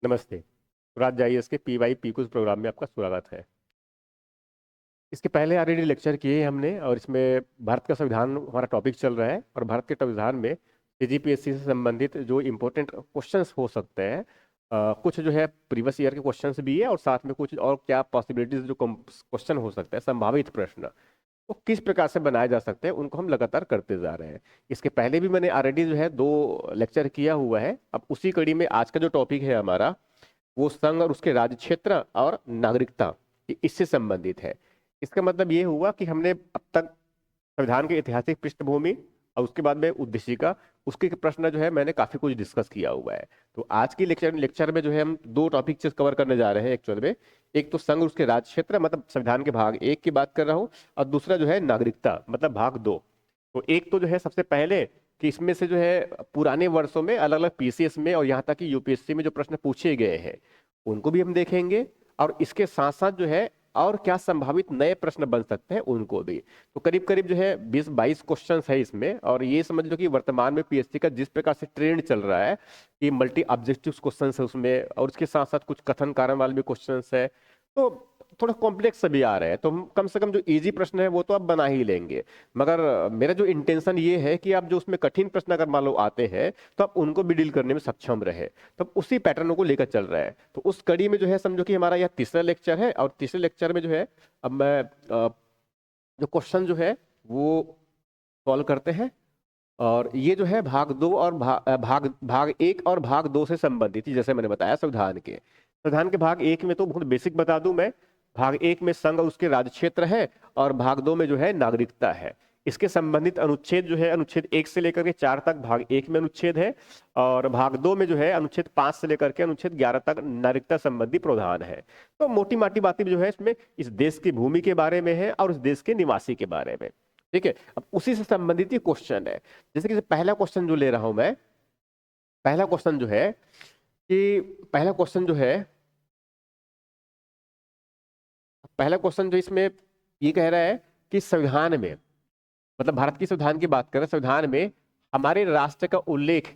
नमस्ते। राज IAS के PY quiz programme में आपका स्वागत है। इसके पहले ऑलरेडी लेक्चर किए हैं हमने और इसमें भारत का संविधान हमारा टॉपिक चल रहा है और भारत के संविधान में CGPSC से संबंधित जो इम्पोर्टेंट क्वेश्चंस हो सकते हैं, कुछ जो है प्रीवियस ईयर के क्वेश्चंस भी है और साथ में कुछ और क्या पॉसिबिलिटीज जो क्वेश्चन हो सकता है, संभावित प्रश्न वो किस प्रकार से बनाए जा सकते हैं, उनको हम लगातार करते जा रहे हैं। इसके पहले भी मैंने ऑलरेडी जो है 2 लेक्चर किया हुआ है। अब उसी कड़ी में आज का जो टॉपिक है हमारा वो संघ और उसके राज्य क्षेत्र और नागरिकता, इससे संबंधित है। इसका मतलब ये हुआ कि हमने अब तक संविधान की ऐतिहासिक पृष्ठभूमि और उसके बाद में उद्देशिका, उसके प्रश्न जो है मैंने काफी कुछ डिस्कस किया हुआ है। तो आज की लेक्चर में जो है हम 2 टॉपिक से कवर करने जा रहे हैं एक्चुअल में। एक तो संघ और उसके राज्य क्षेत्र मतलब संविधान के भाग 1 की बात कर रहा हूँ, और दूसरा जो है नागरिकता मतलब भाग 2। तो एक तो जो है सबसे पहले कि इसमें से जो है पुराने वर्षों में अलग अलग PCS में और यहाँ तक कि UPSC में जो प्रश्न पूछे गए हैं उनको भी हम देखेंगे, और इसके साथ साथ जो है और क्या संभावित नए प्रश्न बन सकते हैं उनको भी। तो करीब करीब जो है 20-22 क्वेश्चन है इसमें, और ये समझ लो कि वर्तमान में PSC का जिस प्रकार से ट्रेंड चल रहा है कि मल्टी ऑब्जेक्टिव क्वेश्चन है उसमें, और उसके साथ साथ कुछ कथन कारण वाले भी क्वेश्चन है, तो थोड़ा कॉम्प्लेक्स भी आ रहे हैं। तो हम कम से कम जो इजी प्रश्न है वो तो आप बना ही लेंगे, मगर मेरा जो इंटेंशन ये है कि आप जो उसमें कठिन प्रश्न अगर मान लो आते हैं तो आप उनको भी डील करने में सक्षम रहे। तो उसी पैटर्न को लेकर चल रहा है। तो उस कड़ी में जो है समझो कि हमारा यह तीसरा लेक्चर है, और तीसरे लेक्चर में जो है अब मैं जो क्वेश्चन जो है वो सॉल्व करते हैं। और ये जो है भाग 2 और भाग 1 और भाग 2 से संबंधित ही, जैसे मैंने बताया संविधान के भाग 1 में तो बहुत बेसिक बता दूं मैं। भाग 1 में संघ और उसके राज्य क्षेत्र है, और भाग 2 में जो है नागरिकता है। इसके संबंधित अनुच्छेद जो है अनुच्छेद 1 से लेकर के 4 तक भाग 1 में अनुच्छेद है, और भाग 2 में जो है अनुच्छेद 5 से लेकर के अनुच्छेद 11 तक नागरिकता संबंधी प्रावधान है। तो मोटी माटी बातें जो है इसमें इस देश की भूमि के बारे में है और इस देश के निवासी के बारे में। ठीक है, अब उसी से संबंधित ये क्वेश्चन है। जैसे कि पहला क्वेश्चन जो ले रहा हूं मैं, पहला क्वेश्चन जो है कि पहला क्वेश्चन जो है पहला क्वेश्चन जो इसमें ये कह रहा है कि संविधान में, मतलब भारत की संविधान की बात करें, संविधान में हमारे राष्ट्र का उल्लेख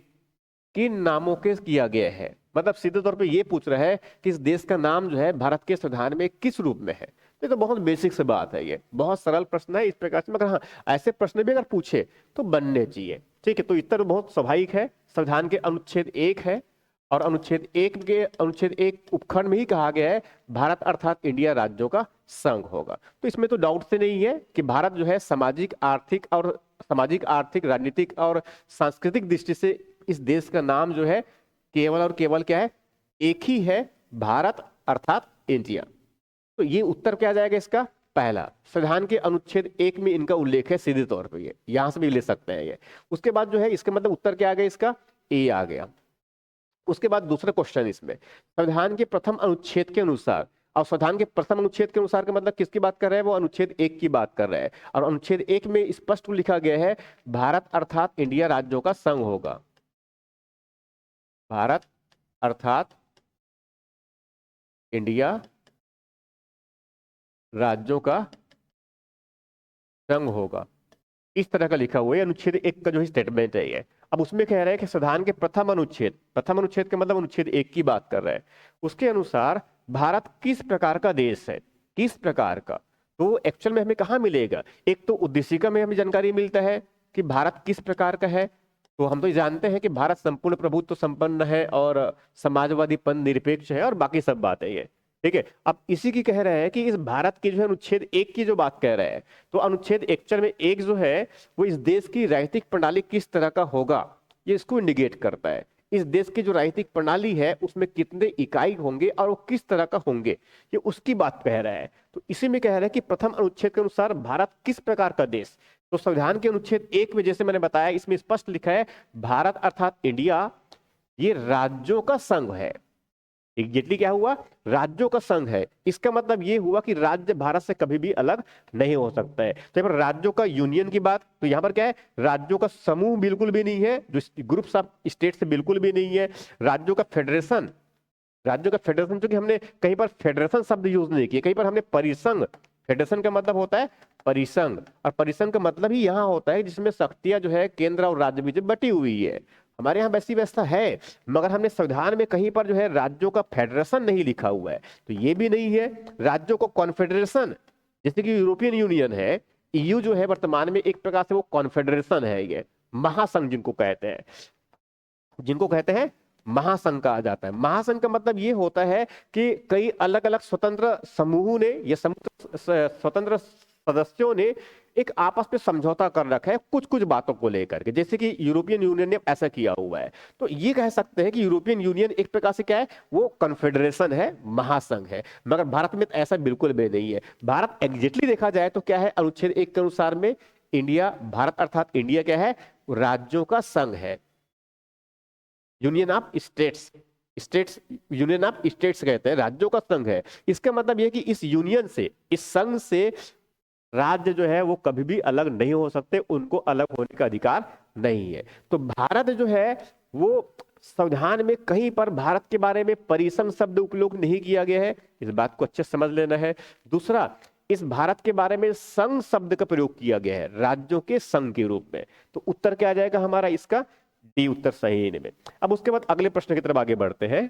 किन नामों के किया गया है। मतलब सीधे तौर पे ये पूछ रहा है कि इस देश का नाम जो है भारत के संविधान में किस रूप में है। तो ये तो बहुत बेसिक से बात है, ये बहुत सरल प्रश्न है इस प्रकार से, मगर हाँ ऐसे प्रश्न भी अगर पूछे तो बनने चाहिए। ठीक है, तो इतना तो बहुत स्वाभाविक है। संविधान के अनुच्छेद 1 है, और अनुच्छेद 1 उपखंड में ही कहा गया है भारत अर्थात इंडिया राज्यों का संघ होगा। तो इसमें तो डाउट से नहीं है कि भारत जो है सामाजिक आर्थिक राजनीतिक और सांस्कृतिक दृष्टि से इस देश का नाम जो है केवल और केवल क्या है, एक ही है, भारत अर्थात इंडिया। तो ये उत्तर क्या जाएगा इसका, पहला। संविधान के अनुच्छेद 1 में इनका उल्लेख है सीधे तौर पर, ये यहां से भी ले सकते हैं ये। उसके बाद जो है इसका मतलब उत्तर क्या आ गया, इसका ए आ गया। उसके बाद दूसरा क्वेश्चन इसमें, संविधान के प्रथम अनुच्छेद के अनुसार, और संविधान के प्रथम अनुच्छेद के अनुसार का मतलब किसकी बात कर रहे हैं, वो अनुच्छेद 1 की बात कर रहे हैं। और अनुच्छेद 1 में स्पष्ट लिखा गया है भारत अर्थात इंडिया राज्यों का संघ होगा। भारत अर्थात इंडिया राज्यों का संघ होगा, इस तरह का लिखा हुआ है। अनुच्छेद 1 का जो स्टेटमेंट है ये। अब उसमें कह रहे हैं कि संविधान के प्रथम अनुच्छेद के मतलब अनुच्छेद 1 की बात कर रहे हैं। उसके अनुसार भारत किस प्रकार का देश है, किस प्रकार का। तो एक्चुअल में हमें कहाँ मिलेगा, एक तो उद्देशिका में हमें जानकारी मिलता है कि भारत किस प्रकार का है। तो हम तो जानते हैं कि भारत संपूर्ण प्रभुत्व संपन्न है और समाजवादी पंथ निरपेक्ष है और बाकी सब बात है ये। ठीक है, अब इसी की कह रहे हैं कि इस भारत के जो है अनुच्छेद 1 की जो बात कह रहे हैं, तो अनुच्छेद एक्चुअल में 1 जो है वो इस देश की राजनीतिक प्रणाली किस तरह का होगा ये इसको इंडिकेट करता है। इस देश की जो राजनीतिक प्रणाली है उसमें कितने इकाई होंगे और वो किस तरह का होंगे, ये उसकी बात कह रहा है। तो इसी में कह रहा है कि प्रथम अनुच्छेद के अनुसार भारत किस प्रकार का देश। तो संविधान के अनुच्छेद 1 में जैसे मैंने बताया इसमें स्पष्ट लिखा है भारत अर्थात इंडिया ये राज्यों का संघ है। एग्जैक्टली क्या हुआ, राज्यों का संघ है। इसका मतलब ये हुआ कि राज्य भारत से कभी भी अलग नहीं हो सकता है। तो यहाँ पर राज्यों का यूनियन की बात, तो यहाँ पर क्या है, राज्यों का समूह बिल्कुल भी नहीं है, जो ग्रुप्स ऑफ स्टेट से बिल्कुल भी नहीं है। राज्यों का फेडरेशन, क्योंकि हमने कहीं पर फेडरेशन शब्द यूज नहीं किया, कहीं पर हमने परिसंघ। फेडरेशन का मतलब होता है परिसंघ, और परिसंघ का मतलब ही यहाँ होता है जिसमें शक्तियां जो है केंद्र और राज्य में बटी हुई है। हमारे यहाँ वैसी व्यवस्था है, मगर हमने संविधान में कहीं पर जो है राज्यों का फेडरेशन नहीं लिखा हुआ है। तो ये भी नहीं है राज्यों को कॉन्फेडरेशन, जैसे कि यूरोपियन यूनियन है, ईयू जो है वर्तमान में एक प्रकार से वो कॉन्फेडरेशन है, ये महासंघ जिनको कहते हैं महासंघ कहा जाता है। महासंघ का मतलब ये होता है कि कई अलग अलग स्वतंत्र समूहों ने या स्वतंत्र सदस्यों ने एक आपस में समझौता कर रखा है कुछ कुछ बातों को लेकर के, जैसे कि यूरोपियन यूनियन ने ऐसा किया हुआ है। तो ये कह सकते हैं कि यूरोपियन यूनियन एक प्रकार से क्या है, वो कॉन्फेडरेशन है, महासंघ है। मगर भारत में ऐसा बिल्कुल भी नहीं है। भारत एग्जैक्टली देखा जाए तो क्या है, अनुच्छेद 1 के अनुसार में इंडिया, भारत अर्थात इंडिया क्या है, राज्यों का संघ है, union of states. Union of states कहते हैं, राज्यों का संघ है। इसका मतलब यह कि इस यूनियन से, इस संघ से राज्य जो है वो कभी भी अलग नहीं हो सकते, उनको अलग होने का अधिकार नहीं है। तो भारत जो है वो संविधान में कहीं पर भारत के बारे में परिसंघ शब्द उपयोग नहीं किया गया है, इस बात को अच्छे से समझ लेना है। दूसरा, इस भारत के बारे में संघ शब्द का प्रयोग किया गया है, राज्यों के संघ के रूप में। तो उत्तर क्या आ जाएगा हमारा इसका, डी उत्तर सही है में। अब उसके बाद अगले प्रश्न की तरफ आगे बढ़ते हैं।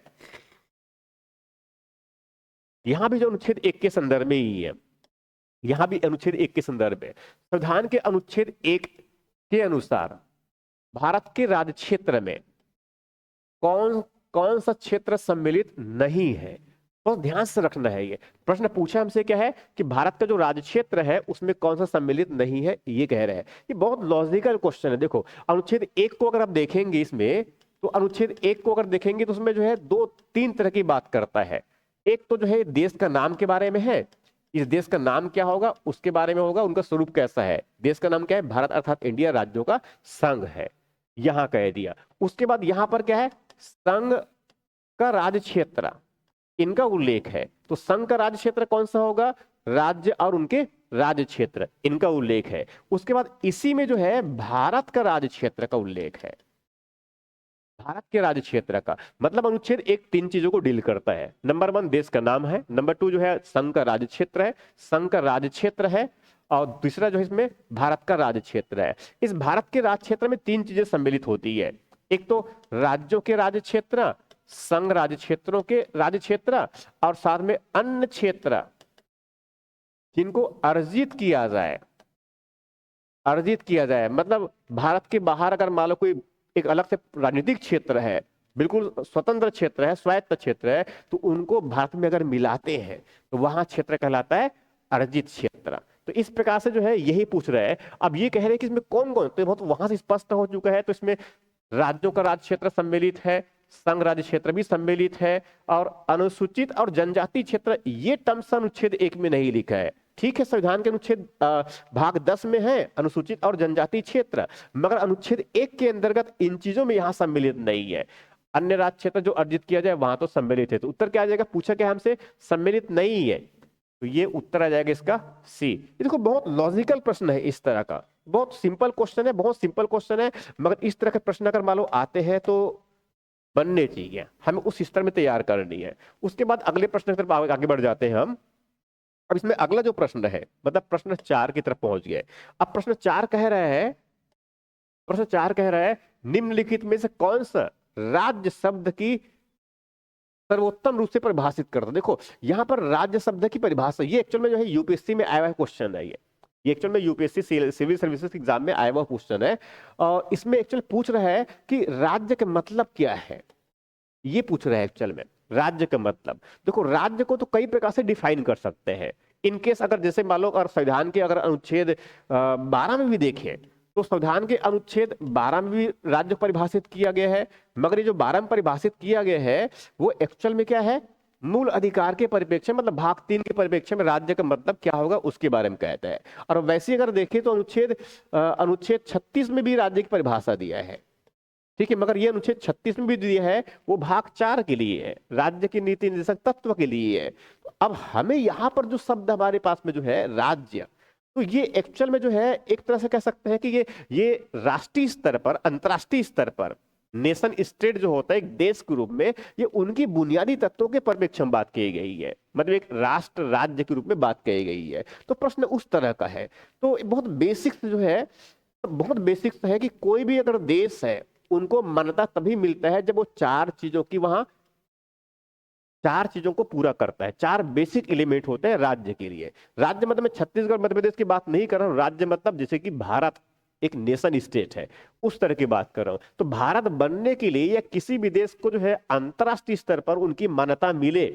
यहां भी जो अनुच्छेद 1 के संदर्भ में ही है, यहां भी अनुच्छेद 1 के संदर्भ में संविधान के अनुच्छेद 1 के अनुसार भारत के राज्य क्षेत्र में कौन कौन सा क्षेत्र सम्मिलित नहीं है। तो ध्यान से रखना है, ये प्रश्न पूछा हमसे क्या है कि भारत का जो राज्य क्षेत्र है उसमें कौन सा सम्मिलित नहीं है, ये कह रहे हैं। ये बहुत लॉजिकल क्वेश्चन है। देखो अनुच्छेद 1 को अगर आप देखेंगे इसमें, तो अनुच्छेद 1 को अगर देखेंगे तो उसमें जो है 2-3 तरह की बात करता है। एक तो जो है देश का नाम के बारे में है, इस देश का नाम क्या होगा उसके बारे में होगा, उनका स्वरूप कैसा है। देश का नाम क्या है, भारत अर्थात इंडिया राज्यों का संघ है, यहां कह दिया। उसके बाद यहां पर क्या है, संघ का राज्य क्षेत्र, इनका उल्लेख है। तो संघ का राज्य क्षेत्र कौन सा होगा, राज्य और उनके राज्य क्षेत्र, इनका उल्लेख है। उसके बाद इसी में जो है भारत का राज्य क्षेत्र का उल्लेख है, भारत के राज्य क्षेत्र का मतलब अनुच्छेद 1 3 चीजों को डील करता है। नंबर 1 देश का नाम है, नंबर 2 जो है संघ का राज्य क्षेत्र है, संघ का राज्य क्षेत्र है, और दूसरा जो है इसमें भारत का राज्य क्षेत्र है। इस भारत के राज्य क्षेत्र में 3 चीजें सम्मिलित होती है, एक तो राज्यों के राज्य क्षेत्र, संघ राज्य क्षेत्रों के राज्य क्षेत्र, और साथ में अन्य क्षेत्र जिनको अर्जित किया जाए। अर्जित किया जाए मतलब भारत के बाहर अगर मान लो कोई एक अलग से राजनीतिक क्षेत्र है, बिल्कुल स्वतंत्र क्षेत्र है, स्वायत्त क्षेत्र है, तो उनको भारत में अगर मिलाते हैं तो वहां क्षेत्र कहलाता है अर्जित क्षेत्र। तो इस प्रकार से जो है यही पूछ रहे हैं। अब ये कह रहे हैं कि इसमें कौन कौन, तो बहुत वहां से स्पष्ट हो चुका है। तो इसमें राज्यों का राज्य क्षेत्र सम्मिलित है, संघ राज्य क्षेत्र भी सम्मिलित है, और अनुसूचित और जनजाति क्षेत्र ये टर्म्स अनुच्छेद 1 में नहीं लिखा है। ठीक है, संविधान के अनुच्छेद भाग 10 में है अनुसूचित और जनजाति क्षेत्र, मगर अनुच्छेद 1 के अंतर्गत इन चीजों में यहां सम्मिलित नहीं है। अन्य राज्य क्षेत्र जो अर्जित किया जाए वहां तो सम्मिलित है। तो उत्तर क्या आ जाएगा, पूछा क्या हमसे, सम्मिलित नहीं है, तो ये उत्तर आ जाएगा इसका सी। ये देखो बहुत लॉजिकल प्रश्न है, इस तरह का बहुत सिंपल क्वेश्चन है, बहुत सिंपल क्वेश्चन है, मगर इस तरह के प्रश्न अगर मान लो आते हैं तो बनने चाहिए, हमें उस स्तर में तैयार करनी है। उसके बाद अगले प्रश्न की तरफ आगे बढ़ जाते हैं हम। अब इसमें अगला जो प्रश्न है मतलब प्रश्न 4 की तरफ पहुंच गए। अब प्रश्न 4 कह रहा है निम्नलिखित में से कौन सा राज्य शब्द की सर्वोत्तम रूप से परिभाषित करता है। देखो यहां पर राज्य शब्द की परिभाषा, ये एक्चुअल में जो है यूपीएससी में आया हुआ क्वेश्चन है। ये एक्चुअल में यूपीएससी सिविल सर्विसेज एग्जाम में आया हुआ क्वेश्चन है, और इसमें एक्चुअल पूछ रहा है कि राज्य का मतलब क्या है, ये पूछ रहा है एक्चुअल में राज्य का मतलब। देखो राज्य को तो कई प्रकार से डिफाइन कर सकते हैं। इनकेस अगर जैसे मान लो अगर संविधान के अगर अनुच्छेद 12 में भी देखें तो संविधान के अनुच्छेद 12 में भी राज्य परिभाषित किया गया है, मगर ये जो 12 में परिभाषित किया गया है वो एक्चुअल में क्या है, मूल अधिकार के परिप्रेक्ष्य मतलब भाग 3 के परिप्रेक्ष्य में राज्य का मतलब क्या होगा उसके बारे में कहता है। और वैसे अगर देखें तो अनुच्छेद 36 में भी राज्य की परिभाषा दिया है, ठीक है, मगर ये अनुच्छेद 36 में भी दिया है वो भाग 4 के लिए है, राज्य की नीति निर्देशक तत्व के लिए है। तो अब हमें यहाँ पर जो शब्द हमारे पास में जो है राज्य, तो ये एक्चुअल में जो है एक तरह से कह सकते हैं कि ये राष्ट्रीय स्तर पर, अंतर्राष्ट्रीय स्तर पर नेशन स्टेट जो होता है एक देश के रूप में, ये उनकी बुनियादी तत्वों के परिप्रेक्ष्य में बात की गई है, मतलब एक राष्ट्र राज्य के रूप में बात की गई है। तो प्रश्न उस तरह का है। तो बहुत बेसिक्स जो है, बहुत बेसिक्स है कि कोई भी अगर देश है उनको मान्यता तभी मिलता है जब वो चार चीजों को पूरा करता है। चार बेसिक एलिमेंट होते हैं राज्य के लिए। राज्य मतलब मैं छत्तीसगढ़ मध्य प्रदेश की बात नहीं कर रहा हूँ, राज्य मतलब जैसे कि भारत एक नेशन स्टेट है, उस तरह की बात कर रहा हूं। तो भारत बनने के लिए या किसी भी देश को जो है अंतरराष्ट्रीय स्तर पर उनकी मान्यता मिले,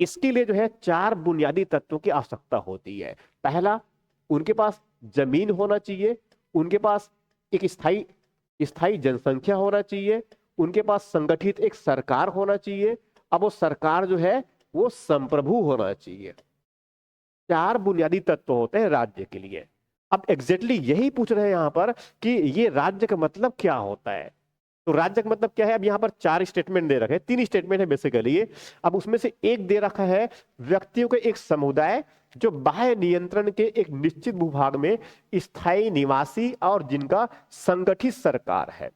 इसके लिए जो है चार बुनियादी तत्वों की आवश्यकता होती है। पहला, उनके पास जमीन होना चाहिए, उनके पास एक स्थायी स्थायी जनसंख्या होना चाहिए, उनके पास संगठित एक सरकार होना चाहिए, अब वो सरकार जो है वो संप्रभु होना चाहिए। चार बुनियादी तत्व होते हैं राज्य के लिए। अब एग्जैक्टली यही पूछ रहे हैं यहां पर कि ये राज्य का मतलब क्या होता है। तो राज्य का मतलब क्या है? अब यहाँ पर चार स्टेटमेंट दे रखे हैं, तीन स्टेटमेंट है बेसिकली ये। अब उसमें से एक दे रखा है व्यक्तियों के एक समुदाय जो बाह्य नियंत्रण के एक निश्चित भूभाग में स्थायी निवासी और जिनका संगठित सरकार है।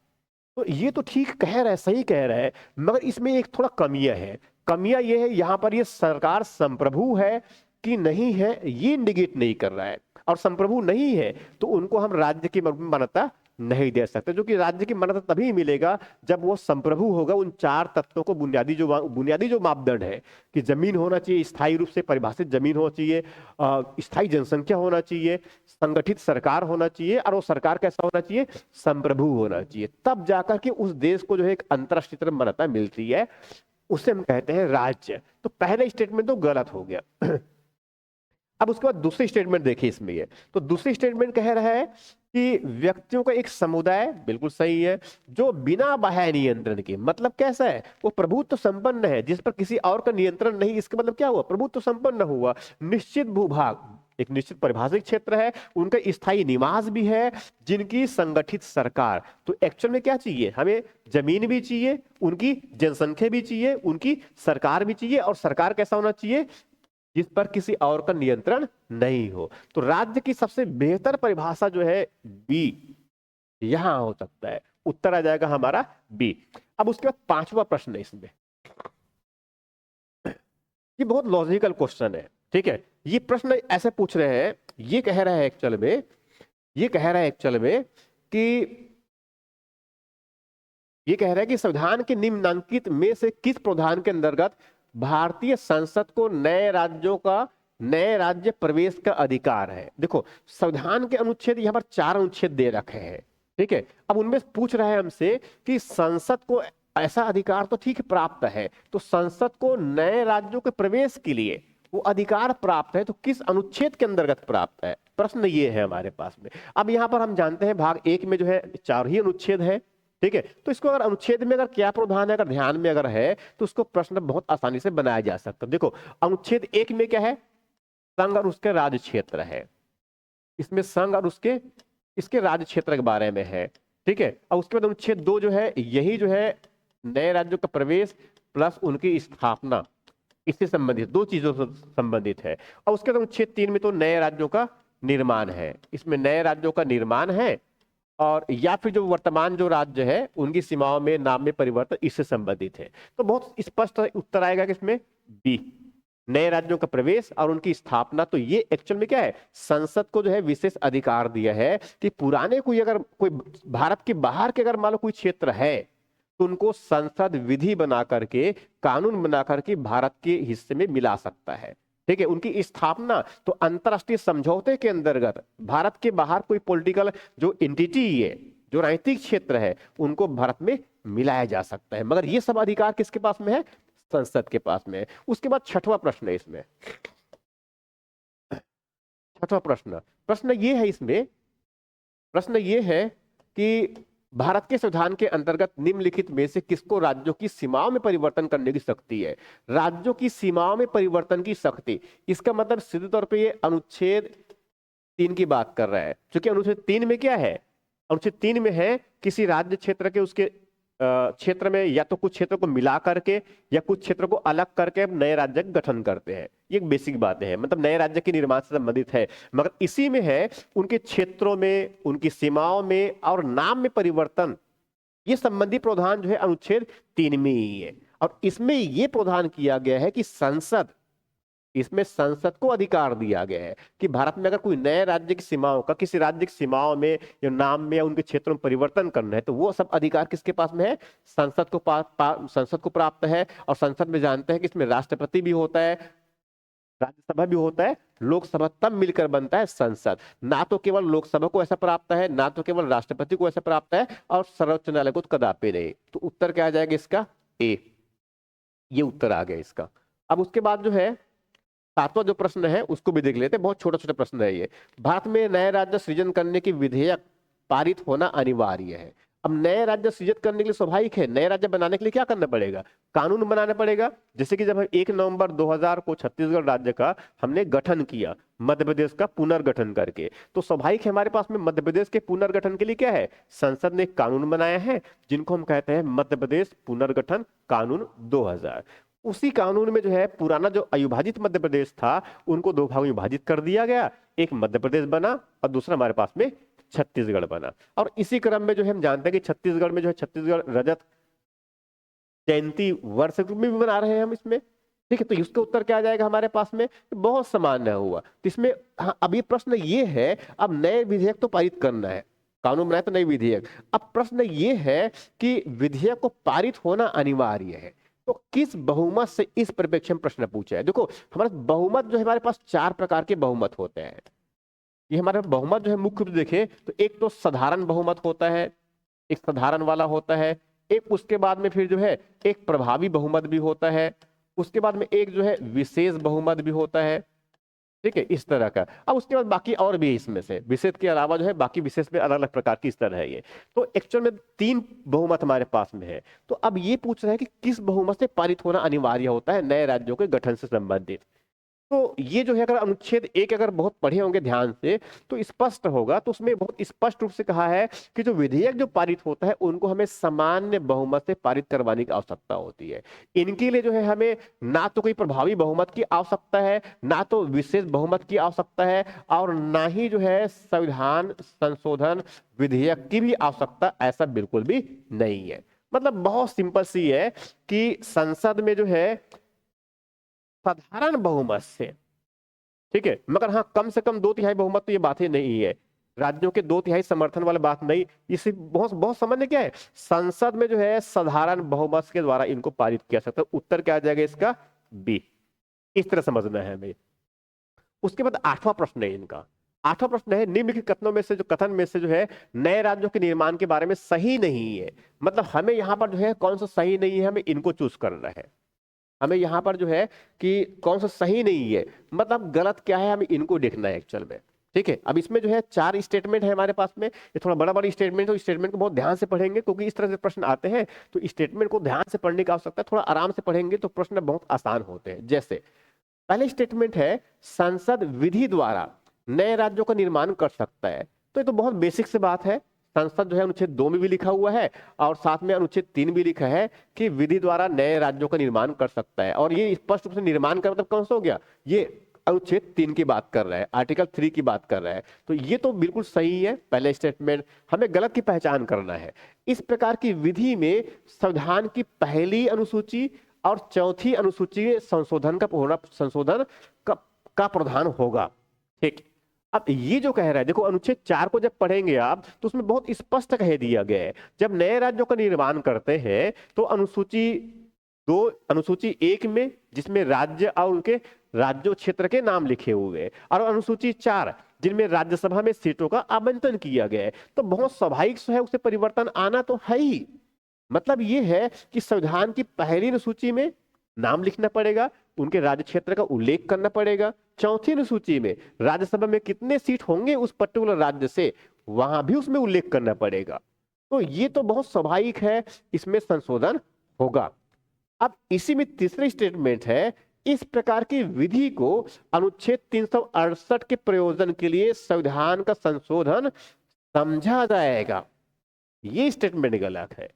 तो ये तो ठीक कह रहा है, सही कह रहा है, मगर इसमें एक थोड़ा कमियां है। कमियां ये है यहाँ पर ये सरकार संप्रभु है कि नहीं है ये इंडिकेट नहीं कर रहा है, और संप्रभु नहीं है तो उनको हम राज्य की मान्यता नहीं दे सकते। जो कि राज्य की मान्यता तभी मिलेगा जब वो संप्रभु होगा उन चार तत्वों को, बुनियादी जो मापदंड है कि जमीन होना चाहिए, स्थायी रूप से परिभाषित जमीन होना चाहिए, स्थायी जनसंख्या होना चाहिए, संगठित सरकार होना चाहिए, और वो सरकार कैसा होना चाहिए? संप्रभु होना चाहिए। तब जाकर के उस देश को जो है एक अंतरराष्ट्रीय मान्यता मिलती है, उसे हम कहते हैं राज्य। तो पहले स्टेटमेंट तो गलत हो गया। अब उसके बाद दूसरी स्टेटमेंट देखिए इसमें ये, तो दूसरी स्टेटमेंट कह रहा है कि व्यक्तियों का एक समुदाय, बिल्कुल सही है, जो बिना बाह्य नियंत्रण के, मतलब कैसा है? वो प्रभुत्व संपन्न है, जिस पर किसी और का नियंत्रण नहीं। इसका मतलब क्या हुआ? प्रभुत्व संपन्न हुआ, निश्चित भूभाग, एक निश्चित परिभाषित क्षेत्र है, उनका स्थायी निवास भी है, जिनकी संगठित सरकार। तो एक्चुअल में क्या चाहिए हमें? जमीन भी चाहिए, उनकी जनसंख्या भी चाहिए, उनकी सरकार भी चाहिए, और सरकार कैसा होना चाहिए? जिस पर किसी और का नियंत्रण नहीं हो। तो राज्य की सबसे बेहतर परिभाषा जो है बी, यहां हो सकता है। उत्तर आ जाएगा हमारा बी। अब उसके बाद पांचवा प्रश्न है इसमें, ये बहुत लॉजिकल क्वेश्चन है, ठीक है। ये प्रश्न ऐसे पूछ रहे हैं, ये कह रहा है एक्चुअल में कि ये कह रहा है कि संविधान के निम्नलिखित में से किस प्रावधान के अंतर्गत भारतीय संसद को नए राज्य प्रवेश का अधिकार है? देखो, संविधान के अनुच्छेद यहाँ पर 4 अनुच्छेद दे रखे हैं, ठीक है। अब उनमें पूछ रहा है हमसे कि संसद को ऐसा अधिकार तो ठीक प्राप्त है, तो संसद को नए राज्यों के प्रवेश के लिए वो अधिकार प्राप्त है, तो किस अनुच्छेद के अंतर्गत प्राप्त है? प्रश्न ये है हमारे पास में। अब यहाँ पर हम जानते हैं भाग 1 में जो है 4 ही अनुच्छेद है, ठीक है। तो इसको अगर अनुच्छेद में अगर क्या प्रावधान है अगर ध्यान में अगर है तो उसको प्रश्न बहुत आसानी से बनाया जा सकता है। देखो, अनुच्छेद 1 में क्या है? संघ और उसके राज्य क्षेत्र है। इसमें संघ और इसके राज्य क्षेत्र के बारे में है, ठीक है। और उसके बाद अनुच्छेद 2 जो है, यही जो है नए राज्यों का प्रवेश प्लस उनकी स्थापना, इससे संबंधित 2 चीजों से संबंधित है। और उसके बाद अनुच्छेद 3 में तो नए राज्यों का निर्माण है, इसमें नए राज्यों का निर्माण है, और या फिर जो वर्तमान जो राज्य है उनकी सीमाओं में नाम में परिवर्तन, इससे संबंधित है। तो बहुत स्पष्ट उत्तर आएगा कि इसमें बी, नए राज्यों का प्रवेश और उनकी स्थापना। तो ये एक्चुअल में क्या है? संसद को जो है विशेष अधिकार दिया है कि पुराने कोई भारत के बाहर के अगर मान लो कोई क्षेत्र है तो उनको संसद विधि बना करके, कानून बना करके भारत के हिस्से में मिला सकता है, ठीक है। उनकी स्थापना तो अंतरराष्ट्रीय समझौते के अंतर्गत भारत के बाहर कोई पॉलिटिकल जो एंटिटी है, जो राजनीतिक क्षेत्र है, उनको भारत में मिलाया जा सकता है। मगर ये सब अधिकार किसके पास में है? संसद के पास में है। उसके बाद छठवां प्रश्न है इसमें, छठवां प्रश्न ये है इसमें, प्रश्न ये है कि भारत के संविधान के अंतर्गत निम्नलिखित में से किसको राज्यों की सीमाओं में परिवर्तन करने की शक्ति है? राज्यों की सीमाओं में परिवर्तन की शक्ति, इसका मतलब सीधे तौर पे ये अनुच्छेद 3 की बात कर रहा है। क्योंकि अनुच्छेद 3 में क्या है? अनुच्छेद 3 में है किसी राज्य क्षेत्र के उसके क्षेत्र में या तो कुछ क्षेत्रों को मिला करके या कुछ क्षेत्रों को अलग करके नए राज्य का गठन करते हैं। ये एक बेसिक बातें हैं, मतलब नए राज्य के निर्माण से संबंधित है। मगर इसी में है उनके क्षेत्रों में, उनकी सीमाओं में और नाम में परिवर्तन, ये संबंधी प्रावधान जो है अनुच्छेद 3 में ही है। और इसमें ये प्रावधान किया गया है कि संसद इसमें संसद को अधिकार दिया गया है कि भारत में अगर कोई नए राज्य की सीमाओं का, किसी राज्य की सीमाओं में या नाम में या उनके क्षेत्रों में परिवर्तन करना है, तो वो सब अधिकार किसके पास में है? संसद को संसद को प्राप्त है। और संसद में जानते हैं कि इसमें राष्ट्रपति भी होता है, राज्यसभा भी होता है, लोकसभा तब मिलकर बनता है संसद। ना तो केवल लोकसभा को ऐसा प्राप्त है, ना तो केवल राष्ट्रपति को ऐसा प्राप्त है, और सर्वोच्च न्यायालय को तो कदापि नहीं। तो उत्तर क्या आ जाएगा इसका? ए। ये उत्तर आ गया इसका। अब उसके बाद जो है सातवां जो प्रश्न है उसको भी देख लेते हैं, बहुत छोटा छोटा प्रश्न है ये। भारत में नए राज्य सृजन करने की विधेयक पारित होना अनिवार्य है। अब नए राज्य सृजित करने के लिए स्वाभाविक है, नए राज्य बनाने के लिए क्या करना पड़ेगा? कानून बनाना पड़ेगा। जैसे कि जब हम 1 नवंबर 2000 को छत्तीसगढ़ राज्य का हमने गठन किया, मध्य प्रदेश का पुनर्गठन करके, तो स्वाभाविक है हमारे पास में मध्य प्रदेश के पुनर्गठन के लिए क्या है? संसद ने एक कानून बनाया है जिनको हम कहते हैं मध्य प्रदेश पुनर्गठन कानून 2000। उसी कानून में जो है पुराना जो अविभाजित मध्य प्रदेश था उनको दो भागों में विभाजित कर दिया गया, एक मध्य प्रदेश बना और दूसरा हमारे पास में छत्तीसगढ़ बना। और इसी क्रम में जो है हम जानते हैं कि छत्तीसगढ़ में जो है छत्तीसगढ़ रजत जयंती वर्ष भी मना रहे हैं हम इसमें, ठीक है। तो इसका उत्तर क्या आ जाएगा हमारे पास में? बहुत सामान्य हुआ। तो इसमें हाँ, अभी प्रश्न ये है, अब नए विधेयक तो पारित करना है, कानून बनाए तो नई विधेयक। अब प्रश्न ये है कि विधेयक को पारित होना अनिवार्य है, तो किस बहुमत से इस परिप्रेक्ष्य में प्रश्न पूछा है। देखो हमारा बहुमत जो है, हमारे पास 4 प्रकार के बहुमत होते हैं। ये हमारा बहुमत जो है मुख्य रूप से देखें तो एक तो साधारण बहुमत होता है, एक साधारण वाला होता है, एक उसके बाद में फिर जो है एक प्रभावी बहुमत भी होता है, उसके बाद में एक जो है विशेष बहुमत भी होता है, ठीक है, इस तरह का। अब उसके बाद बाकी और भी इसमें से विशेष के अलावा जो है बाकी विशेष में अलग अलग प्रकार की इस तरह है ये। तो एक्चुअल में 3 बहुमत हमारे पास में है। तो अब ये पूछ रहे हैं कि किस बहुमत से पारित होना अनिवार्य होता है नए राज्यों के गठन से संबंधित। तो ये जो है अगर अनुच्छेद 1 अगर बहुत पढ़े होंगे ध्यान से तो स्पष्ट होगा। तो उसमें बहुत स्पष्ट रूप से कहा है कि जो विधेयक जो पारित होता है उनको हमें सामान्य बहुमत से पारित करवाने की आवश्यकता होती है। इनके लिए जो है हमें ना तो कोई प्रभावी बहुमत की आवश्यकता है, ना तो विशेष बहुमत की आवश्यकता है, और ना ही जो है संविधान संशोधन विधेयक की भी आवश्यकता ऐसा बिल्कुल भी नहीं है। मतलब बहुत सिंपल सी है कि संसद में जो है साधारण बहुमत से, ठीक है, मगर हाँ कम से कम 2/3 बहुमत तो ये बात ही नहीं है, राज्यों के 2/3 समर्थन वाली बात नहीं। इसे बहुत बहुत समझने क्या है, संसद में जो है साधारण बहुमत के द्वारा इनको पारित किया सकता है। उत्तर क्या आ जाएगा इसका? बी। इस तरह समझना है हमें। उसके बाद 8वां प्रश्न है इनका। 8वां प्रश्न है निम्नलिखित कथनों में से जो कथन में से जो है नए राज्यों के निर्माण के बारे में सही नहीं है। मतलब हमें यहाँ पर जो है कौन सा सही नहीं है, हमें इनको चूज करना है। हमें यहाँ पर जो है कि कौन सा सही नहीं है, मतलब गलत क्या है, हमें इनको देखना है एक्चुअल में, ठीक है। अब इसमें जो है 4 स्टेटमेंट है हमारे पास में, ये थोड़ा बड़ा बड़ा स्टेटमेंट, तो स्टेटमेंट को बहुत ध्यान से पढ़ेंगे क्योंकि इस तरह से प्रश्न आते हैं तो स्टेटमेंट को ध्यान से पढ़ने की आवश्यकता है। थोड़ा आराम से पढ़ेंगे तो प्रश्न बहुत आसान होते हैं। जैसे पहले स्टेटमेंट है संसद विधि द्वारा नए राज्यों का निर्माण कर सकता है। तो ये तो बहुत बेसिक से बात है। संसद जो है अनुच्छेद 2 में भी लिखा हुआ है और साथ में अनुच्छेद 3 भी लिखा है कि विधि द्वारा नए राज्यों का निर्माण कर सकता है। और ये स्पष्ट रूप से निर्माण का मतलब कौन सा हो गया, ये अनुच्छेद 3 की बात कर रहा है, आर्टिकल 3 की बात कर रहा है। तो ये तो बिल्कुल सही है पहले स्टेटमेंट। हमें गलत की पहचान करना है। इस प्रकार की विधि में संविधान की पहली अनुसूची और चौथी अनुसूची में संशोधन का प्रावधान होगा, ठीक। अब ये जो कह रहा है, देखो अनुच्छेद 4 को जब पढ़ेंगे आप तो उसमें बहुत स्पष्ट कह दिया गया है जब नए राज्यों का निर्माण करते हैं तो अनुसूची 2 अनुसूची 1 में जिसमें राज्य और उनके राज्यों क्षेत्र के नाम लिखे हुए हैं, और अनुसूची 4 जिनमें राज्यसभा में सीटों का आवंटन किया गया है। तो बहुत स्वाभाविक है उसे परिवर्तन आना तो है ही। मतलब ये है कि संविधान की पहली अनुसूची में नाम लिखना पड़ेगा, उनके राज्य क्षेत्र का उल्लेख करना पड़ेगा। चौथी अनुसूची में राज्यसभा में कितने सीट होंगे उस पर्टिकुलर राज्य से, वहां भी उसमें उल्लेख करना पड़ेगा। तो ये तो बहुत स्वाभाविक है, इसमें संशोधन होगा। अब इसी में तीसरी स्टेटमेंट है इस प्रकार की विधि को अनुच्छेद 368 के प्रयोजन के लिए संविधान का संशोधन समझा जाएगा। ये स्टेटमेंट गलत है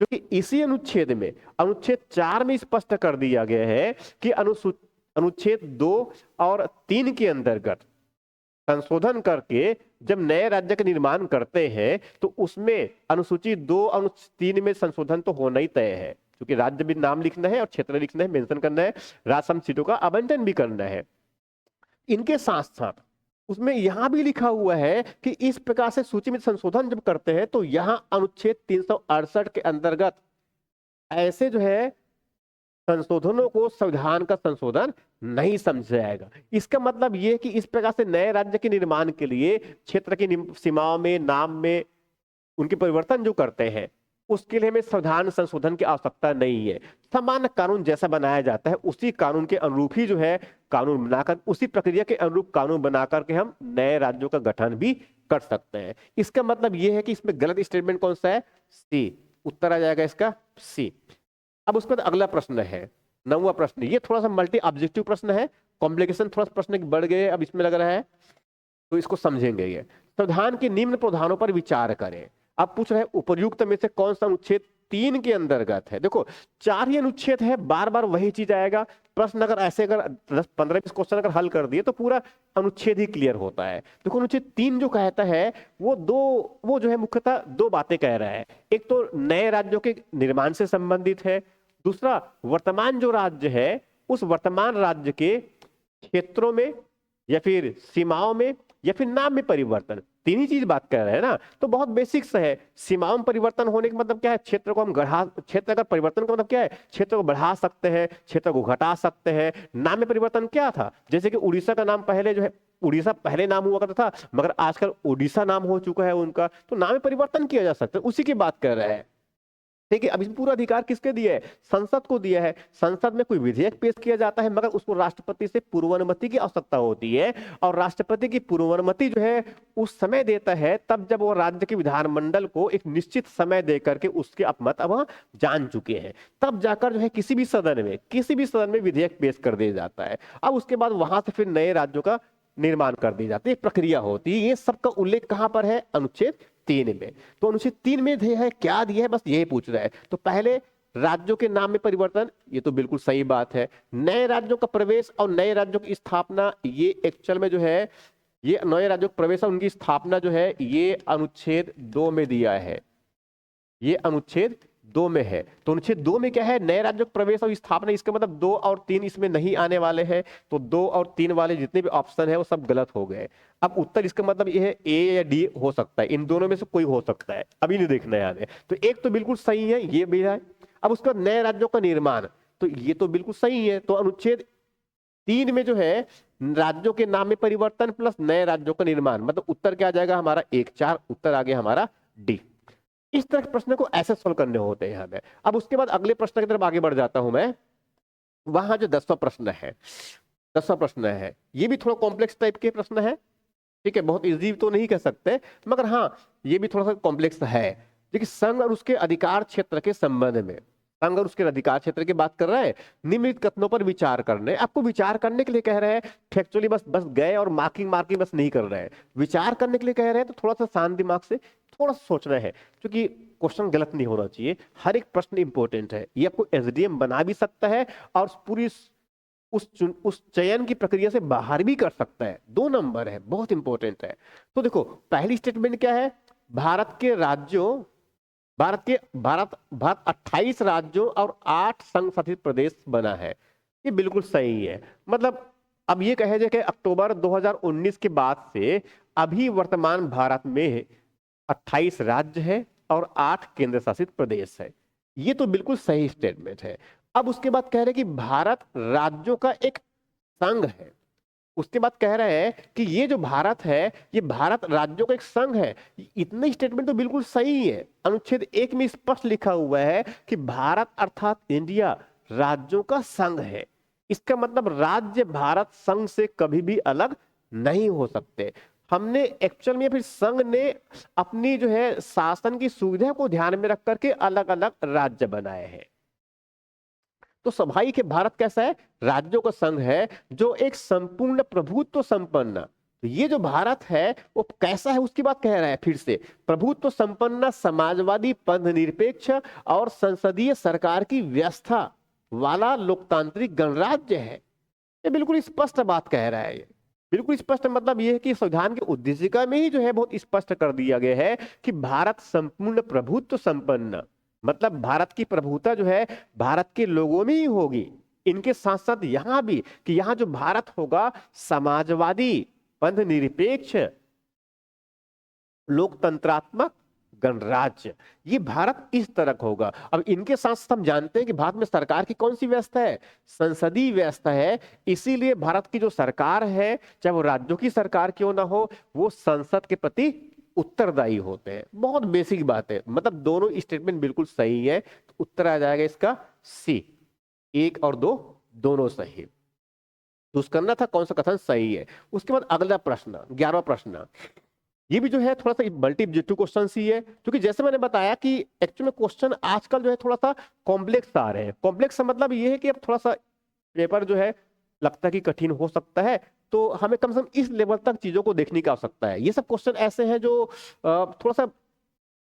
क्योंकि इसी अनुच्छेद में अनुच्छेद 4 में स्पष्ट कर दिया गया है कि अनुच्छेद 2 और 3 के अंतर्गत संशोधन करके जब नए राज्य का निर्माण करते हैं तो उसमें अनुसूची 2 और 3 में संशोधन तो होना ही तय है। क्योंकि राज्य भी नाम लिखना है और क्षेत्र लिखना है, मेंशन करना है, राज्यसभा सीटों का आवंटन भी करना है। इनके साथ साथ उसमें यहां भी लिखा हुआ है कि इस प्रकार से सूची में संशोधन जब करते हैं तो यहां अनुच्छेद 368 के अंतर्गत ऐसे जो है संशोधनों को संविधान का संशोधन नहीं समझा जाएगा। इसका मतलब यह कि इस प्रकार से नए राज्य के निर्माण के लिए क्षेत्र की सीमाओं में, नाम में उनके परिवर्तन जो करते हैं उसके लिए हमें संविधान संशोधन की आवश्यकता नहीं है। सामान्य कानून जैसा बनाया जाता है उसी कानून के अनुरूप ही जो है कानून बनाकर, उसी प्रक्रिया के अनुरूप कानून बनाकर के हम नए राज्यों का गठन भी कर सकते हैं। इसका मतलब यह है कि इसमें गलत स्टेटमेंट कौन सा है? सी। उत्तर आ जाएगा इसका सी। अब उसके बाद अगला प्रश्न है 9वां प्रश्न। ये थोड़ा सा मल्टी ऑब्जेक्टिव प्रश्न है, कॉम्प्लिकेशन थोड़ा सा प्रश्न बढ़ गए अब इसमें लग रहा है, तो इसको समझेंगे। ये संविधान के निम्न प्रावधानों पर विचार करें। अब पूछ रहे हैं उपर्युक्त में से कौन सा अनुच्छेद 3 के अंतर्गत है। देखो 4 ही अनुच्छेद है, बार बार वही चीज आएगा। प्रश्न अगर ऐसे अगर 10-15-20 क्वेश्चन अगर हल कर दिए तो पूरा अनुच्छेद ही क्लियर होता है। देखो अनुच्छेद 3 जो कहता है वो जो है मुख्यतः दो बातें कह रहा है। एक तो नए राज्यों के निर्माण से संबंधित है, दूसरा वर्तमान जो राज्य है उस वर्तमान राज्य के क्षेत्रों में या फिर सीमाओं में या फिर नाम में परिवर्तन, तीन ही चीज बात कर रहे हैं ना। तो बहुत बेसिक्स है। सीमाओं में परिवर्तन होने का मतलब क्या है? क्षेत्र को हम क्षेत्र अगर परिवर्तन का मतलब क्या है? क्षेत्र को बढ़ा सकते हैं, क्षेत्र को घटा सकते हैं। नाम में परिवर्तन क्या था? जैसे कि उड़ीसा का नाम पहले जो है, उड़ीसा पहले नाम हुआ करता था मगर आजकल ओडिशा नाम हो चुका है उनका, तो नाम में परिवर्तन किया जा सकता है, उसी की बात कर रहे हैं। ठीक है, अब इस पूरा अधिकार किसके दिया है? संसद को दिया है। संसद में कोई विधेयक पेश किया जाता है मगर उसको राष्ट्रपति से पूर्वानुमति की आवश्यकता होती है, और राष्ट्रपति की पूर्वानुमति जो है उस समय देता है तब जब वो राज्य के विधानमंडल को एक निश्चित समय दे करके उसके अपमत अब जान चुके हैं, तब जाकर जो है किसी भी सदन में विधेयक पेश कर दिया जाता है। अब उसके बाद वहां से फिर नए राज्यों का निर्माण कर दी जाती है, प्रक्रिया होती है। ये सबका उल्लेख कहां पर है? अनुच्छेद 3 में। तो अनुच्छेद 3 में है क्या दिया है, बस यही पूछ रहा है। तो पहले राज्यों के नाम में परिवर्तन, ये तो बिल्कुल सही बात है। नए राज्यों का प्रवेश और नए राज्यों की स्थापना, ये एक्चुअल में जो है ये नए राज्यों का प्रवेश और उनकी स्थापना जो है ये अनुच्छेद 2 में दिया है। ये अनुच्छेद 2 में है। तो अनुच्छेद 2 में क्या है? नए राज्यों का प्रवेश और स्थापना। इसका मतलब 2 और 3 इसमें नहीं आने वाले हैं, तो 2 और 3 वाले जितने भी ऑप्शन है वो सब गलत हो गए। अब उत्तर इसका मतलब ये है ए या डी हो सकता है, इन दोनों में से कोई हो सकता है, अभी नहीं देखना है आगे। तो एक तो बिल्कुल सही है, ये भी है। अब उसका नए राज्यों का निर्माण, तो ये तो बिल्कुल सही है। तो अनुच्छेद 3 में जो है राज्यों के नाम में परिवर्तन प्लस नए राज्यों का निर्माण, मतलब उत्तर क्या आ जाएगा हमारा? 1-4। उत्तर आ गया हमारा डी। इस तरह के प्रश्न को ऐसे सॉल्व करने होते हैं यहाँ पे। अब उसके बाद अगले प्रश्न की तरफ आगे बढ़ जाता हूं मैं। वहां जो 10वां प्रश्न है, 10वां प्रश्न है, ये भी थोड़ा कॉम्प्लेक्स टाइप के प्रश्न है। ठीक है, बहुत इजी तो नहीं कह सकते मगर हाँ ये भी थोड़ा सा कॉम्प्लेक्स है। देखिए संघ और उसके अधिकार क्षेत्र के संबंध में, संघ और उसके अधिकार क्षेत्र की बात कर रहे हैं। निम्नलिखित कथनों पर विचार करने, आपको विचार करने के लिए कह रहे हैं। फैक्चुअली बस गए और मार्किंग बस नहीं कर रहे हैं, विचार करने के लिए कह रहे हैं। तो थोड़ा सा शांत दिमाग से थोड़ा सा सोचना है, क्योंकि क्वेश्चन गलत नहीं होना चाहिए। हर एक प्रश्न इंपॉर्टेंट है, ये आपको एसडीएम बना भी सकता है और पूरी उस चयन की प्रक्रिया से बाहर भी कर सकता है। 2 नंबर है, बहुत इंपॉर्टेंट है। तो देखो पहली स्टेटमेंट क्या है? भारत 28 राज्यों और 8 संघ शासित प्रदेश बना है। ये बिल्कुल सही है। मतलब अब ये कहे जाए कि अक्टूबर 2019 के बाद से अभी वर्तमान भारत में 28 राज्य है और 8 केंद्र शासित प्रदेश है। ये तो बिल्कुल सही स्टेटमेंट है। अब उसके बाद कह रहे हैं कि भारत राज्यों का एक संघ है। उसके बाद कह रहे हैं कि ये जो भारत है ये भारत राज्यों का एक संघ है। इतने स्टेटमेंट तो बिल्कुल सही है। अनुच्छेद 1 में स्पष्ट लिखा हुआ है कि भारत अर्थात इंडिया राज्यों का संघ है। इसका मतलब राज्य भारत संघ से कभी भी अलग नहीं हो सकते। हमने एक्चुअल में फिर संघ ने अपनी जो है शासन की सुविधा को ध्यान में रख करके अलग अलग राज्य बनाए हैं। तो स्वाभाविक है भारत कैसा है? राज्यों का संघ है जो एक संपूर्ण प्रभुत्व संपन्न। तो ये जो भारत है वो कैसा है उसकी बात कह रहा है। फिर से प्रभुत्व संपन्न, समाजवादी, पंथ निरपेक्ष और संसदीय सरकार की व्यवस्था वाला लोकतांत्रिक गणराज्य है। ये बिल्कुल स्पष्ट बात कह रहा है। ये बिल्कुल स्पष्ट मतलब ये है कि संविधान के उद्देशिका में ही जो है बहुत स्पष्ट कर दिया गया है कि भारत संपूर्ण प्रभुत्व संपन्न, मतलब भारत की प्रभुता जो है भारत के लोगों में ही होगी। इनके साथ साथ यहां भी कि यहां जो भारत होगा समाजवादी, पंथ लोकतंत्रात्मक, गणराज्य, ये भारत इस तरह का होगा। अब इनके साथ साथ हम जानते हैं कि भारत में सरकार की कौन सी व्यवस्था है, संसदीय व्यवस्था है। इसीलिए भारत की जो सरकार है, चाहे वो राज्यों की सरकार क्यों ना हो, वो संसद के प्रति उत्तरदायी होते हैं। बहुत बेसिक बात है, मतलब दोनों स्टेटमेंट बिल्कुल सही है। तो उत्तर आ जाएगा इसका सी, 1 और 2 दोनों सही। चूज करना था कौन सा कथन सही है। उसके बाद अगला प्रश्न, 11वां प्रश्न, ये भी जो है थोड़ा सा मल्टी ऑब्जेक्टिव क्वेश्चन ही है, क्योंकि जैसे मैंने बताया कि एक्चुअल में क्वेश्चन आजकल जो है थोड़ा सा कॉम्प्लेक्स आ रहे हैं। कॉम्प्लेक्स का मतलब ये है कि अब थोड़ा सा पेपर जो है लगता है कि कठिन हो सकता है, तो हमें कम से कम इस लेवल तक चीजों को देखने की आवश्यकता है। ये सब क्वेश्चन ऐसे हैं जो थोड़ा सा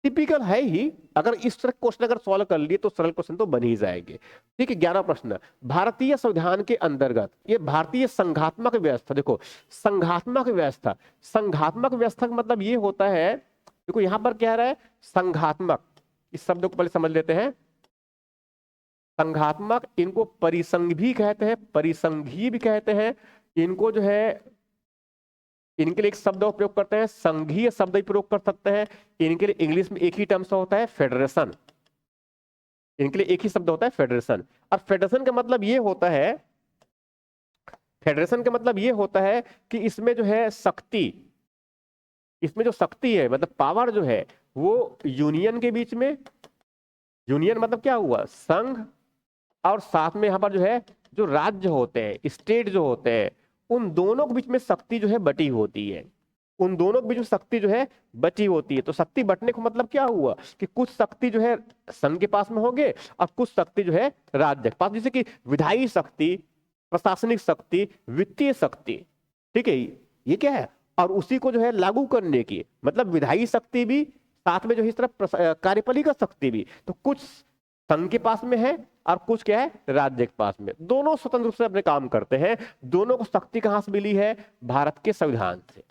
टिपिकल है ही। अगर इस तरह क्वेश्चन अगर सॉल्व कर लिए तो सरल क्वेश्चन तो बन ही जाएंगे। ठीक है, 11वां प्रश्न, भारतीय संविधान के अंतर्गत ये भारतीय संघात्मक व्यवस्था, देखो संघात्मक व्यवस्था, संघात्मक व्यवस्था का मतलब ये होता है, देखो यहां पर क्या रहा है संघात्मक, इस शब्द को पहले समझ लेते हैं। संघात्मक, इनको परिसंघ भी कहते हैं, परिसंघीय भी कहते हैं। इनको जो है इनके लिए एक शब्द का प्रयोग करते हैं, संघीय शब्द ही प्रयोग कर सकते हैं। इनके लिए इंग्लिश में एक ही टर्म्स होता है फेडरेशन, इनके लिए एक ही शब्द होता है फेडरेशन। और फेडरेशन का मतलब ये होता है, फेडरेशन का मतलब ये होता है कि इसमें जो है शक्ति, इसमें जो शक्ति है मतलब पावर जो है वो यूनियन के बीच में, यूनियन मतलब क्या हुआ संघ, और साथ में यहां पर जो है जो राज्य होते हैं, स्टेट जो होते हैं, उन दोनों के बीच में शक्ति जो है बटी होती है, उन दोनों के बीच में शक्ति जो है बटी होती है। तो शक्ति बटने का मतलब क्या हुआ कि कुछ शक्ति जो है संघ के पास में होंगे और कुछ शक्ति जो है राज्य के पास, जैसे कि विधायी शक्ति, प्रशासनिक शक्ति, वित्तीय शक्ति। ठीक है, ये क्या है, और उसी को जो है लागू करने की मतलब विधायी शक्ति भी, साथ में जो है इस तरह कार्यपालिका शक्ति भी। तो कुछ संघ के पास में है और कुछ क्या है राज्य के पास में, दोनों स्वतंत्र रूप से अपने काम करते हैं। दोनों को शक्ति कहां से मिली है, भारत के संविधान से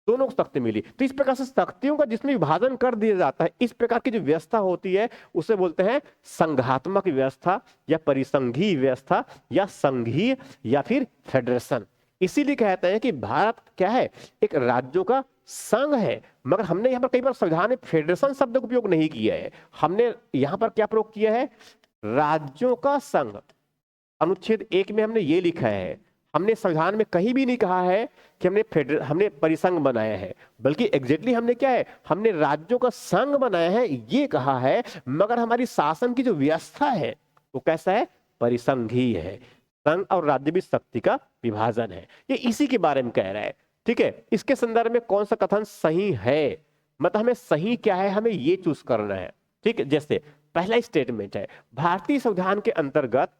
दोनों को शक्ति मिली। तो इस प्रकार से शक्तियों का जिसमें विभाजन कर दिया जाता है, इस प्रकार की जो व्यवस्था होती है उसे बोलते हैं संघात्मक व्यवस्था या परिसंघीय व्यवस्था या संघीय या फिर फेडरेशन। इसीलिए कहते हैं कि भारत क्या है, एक राज्यों का संघ है। मगर हमने यहां पर कई बार संविधान में फेडरेशन शब्द का उपयोग नहीं किया है, हमने यहां पर क्या प्रयोग किया है, राज्यों का संघ। अनुच्छेद 1 में हमने ये लिखा है, हमने संविधान में कहीं भी नहीं कहा है कि हमने परिसंघ बनाया है, बल्कि एग्जैक्टली हमने क्या है, हमने राज्यों का संघ बनाया है ये कहा है। मगर हमारी शासन की जो व्यवस्था है वो कैसा है, परिसंघीय है। संघ और राज्य भी शक्ति का विभाजन है, ये इसी के बारे में कह रहा है। ठीक है, इसके संदर्भ में कौन सा कथन सही है, मतलब हमें सही क्या है हमें ये चूज करना है। ठीक है, जैसे पहला स्टेटमेंट है भारतीय संविधान के अंतर्गत,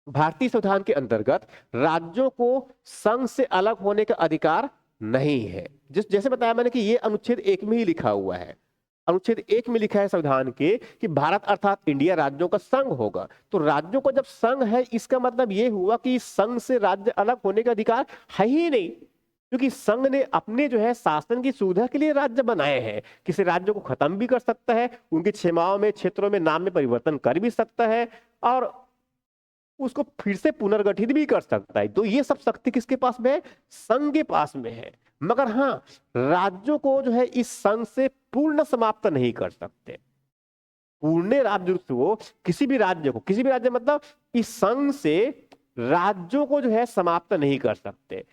भारतीय संविधान के अंतर्गत राज्यों को संघ से अलग होने का अधिकार नहीं है। जैसे बताया मैंने कि ये अनुच्छेद 1 में ही लिखा हुआ है, अनुच्छेद 1 में लिखा है संविधान के कि भारत अर्थात इंडिया राज्यों का संघ होगा। तो राज्यों का जब संघ है इसका मतलब ये हुआ कि संघ से राज्य अलग होने का अधिकार है ही नहीं, क्योंकि संघ ने अपने जो है शासन की सुविधा के लिए राज्य बनाए हैं। किसी राज्य को खत्म भी कर सकता है, उनकी सीमाओं में क्षेत्रों में नाम में परिवर्तन कर भी सकता है और उसको फिर से पुनर्गठित भी कर सकता है। तो ये सब शक्ति किसके पास में है, संघ के पास में है। मगर हाँ, राज्यों को जो है इस संघ से पूर्ण समाप्त नहीं कर सकते। पूर्ण राज्य को किसी भी राज्य मतलब इस संघ से राज्यों को जो है समाप्त नहीं कर सकते।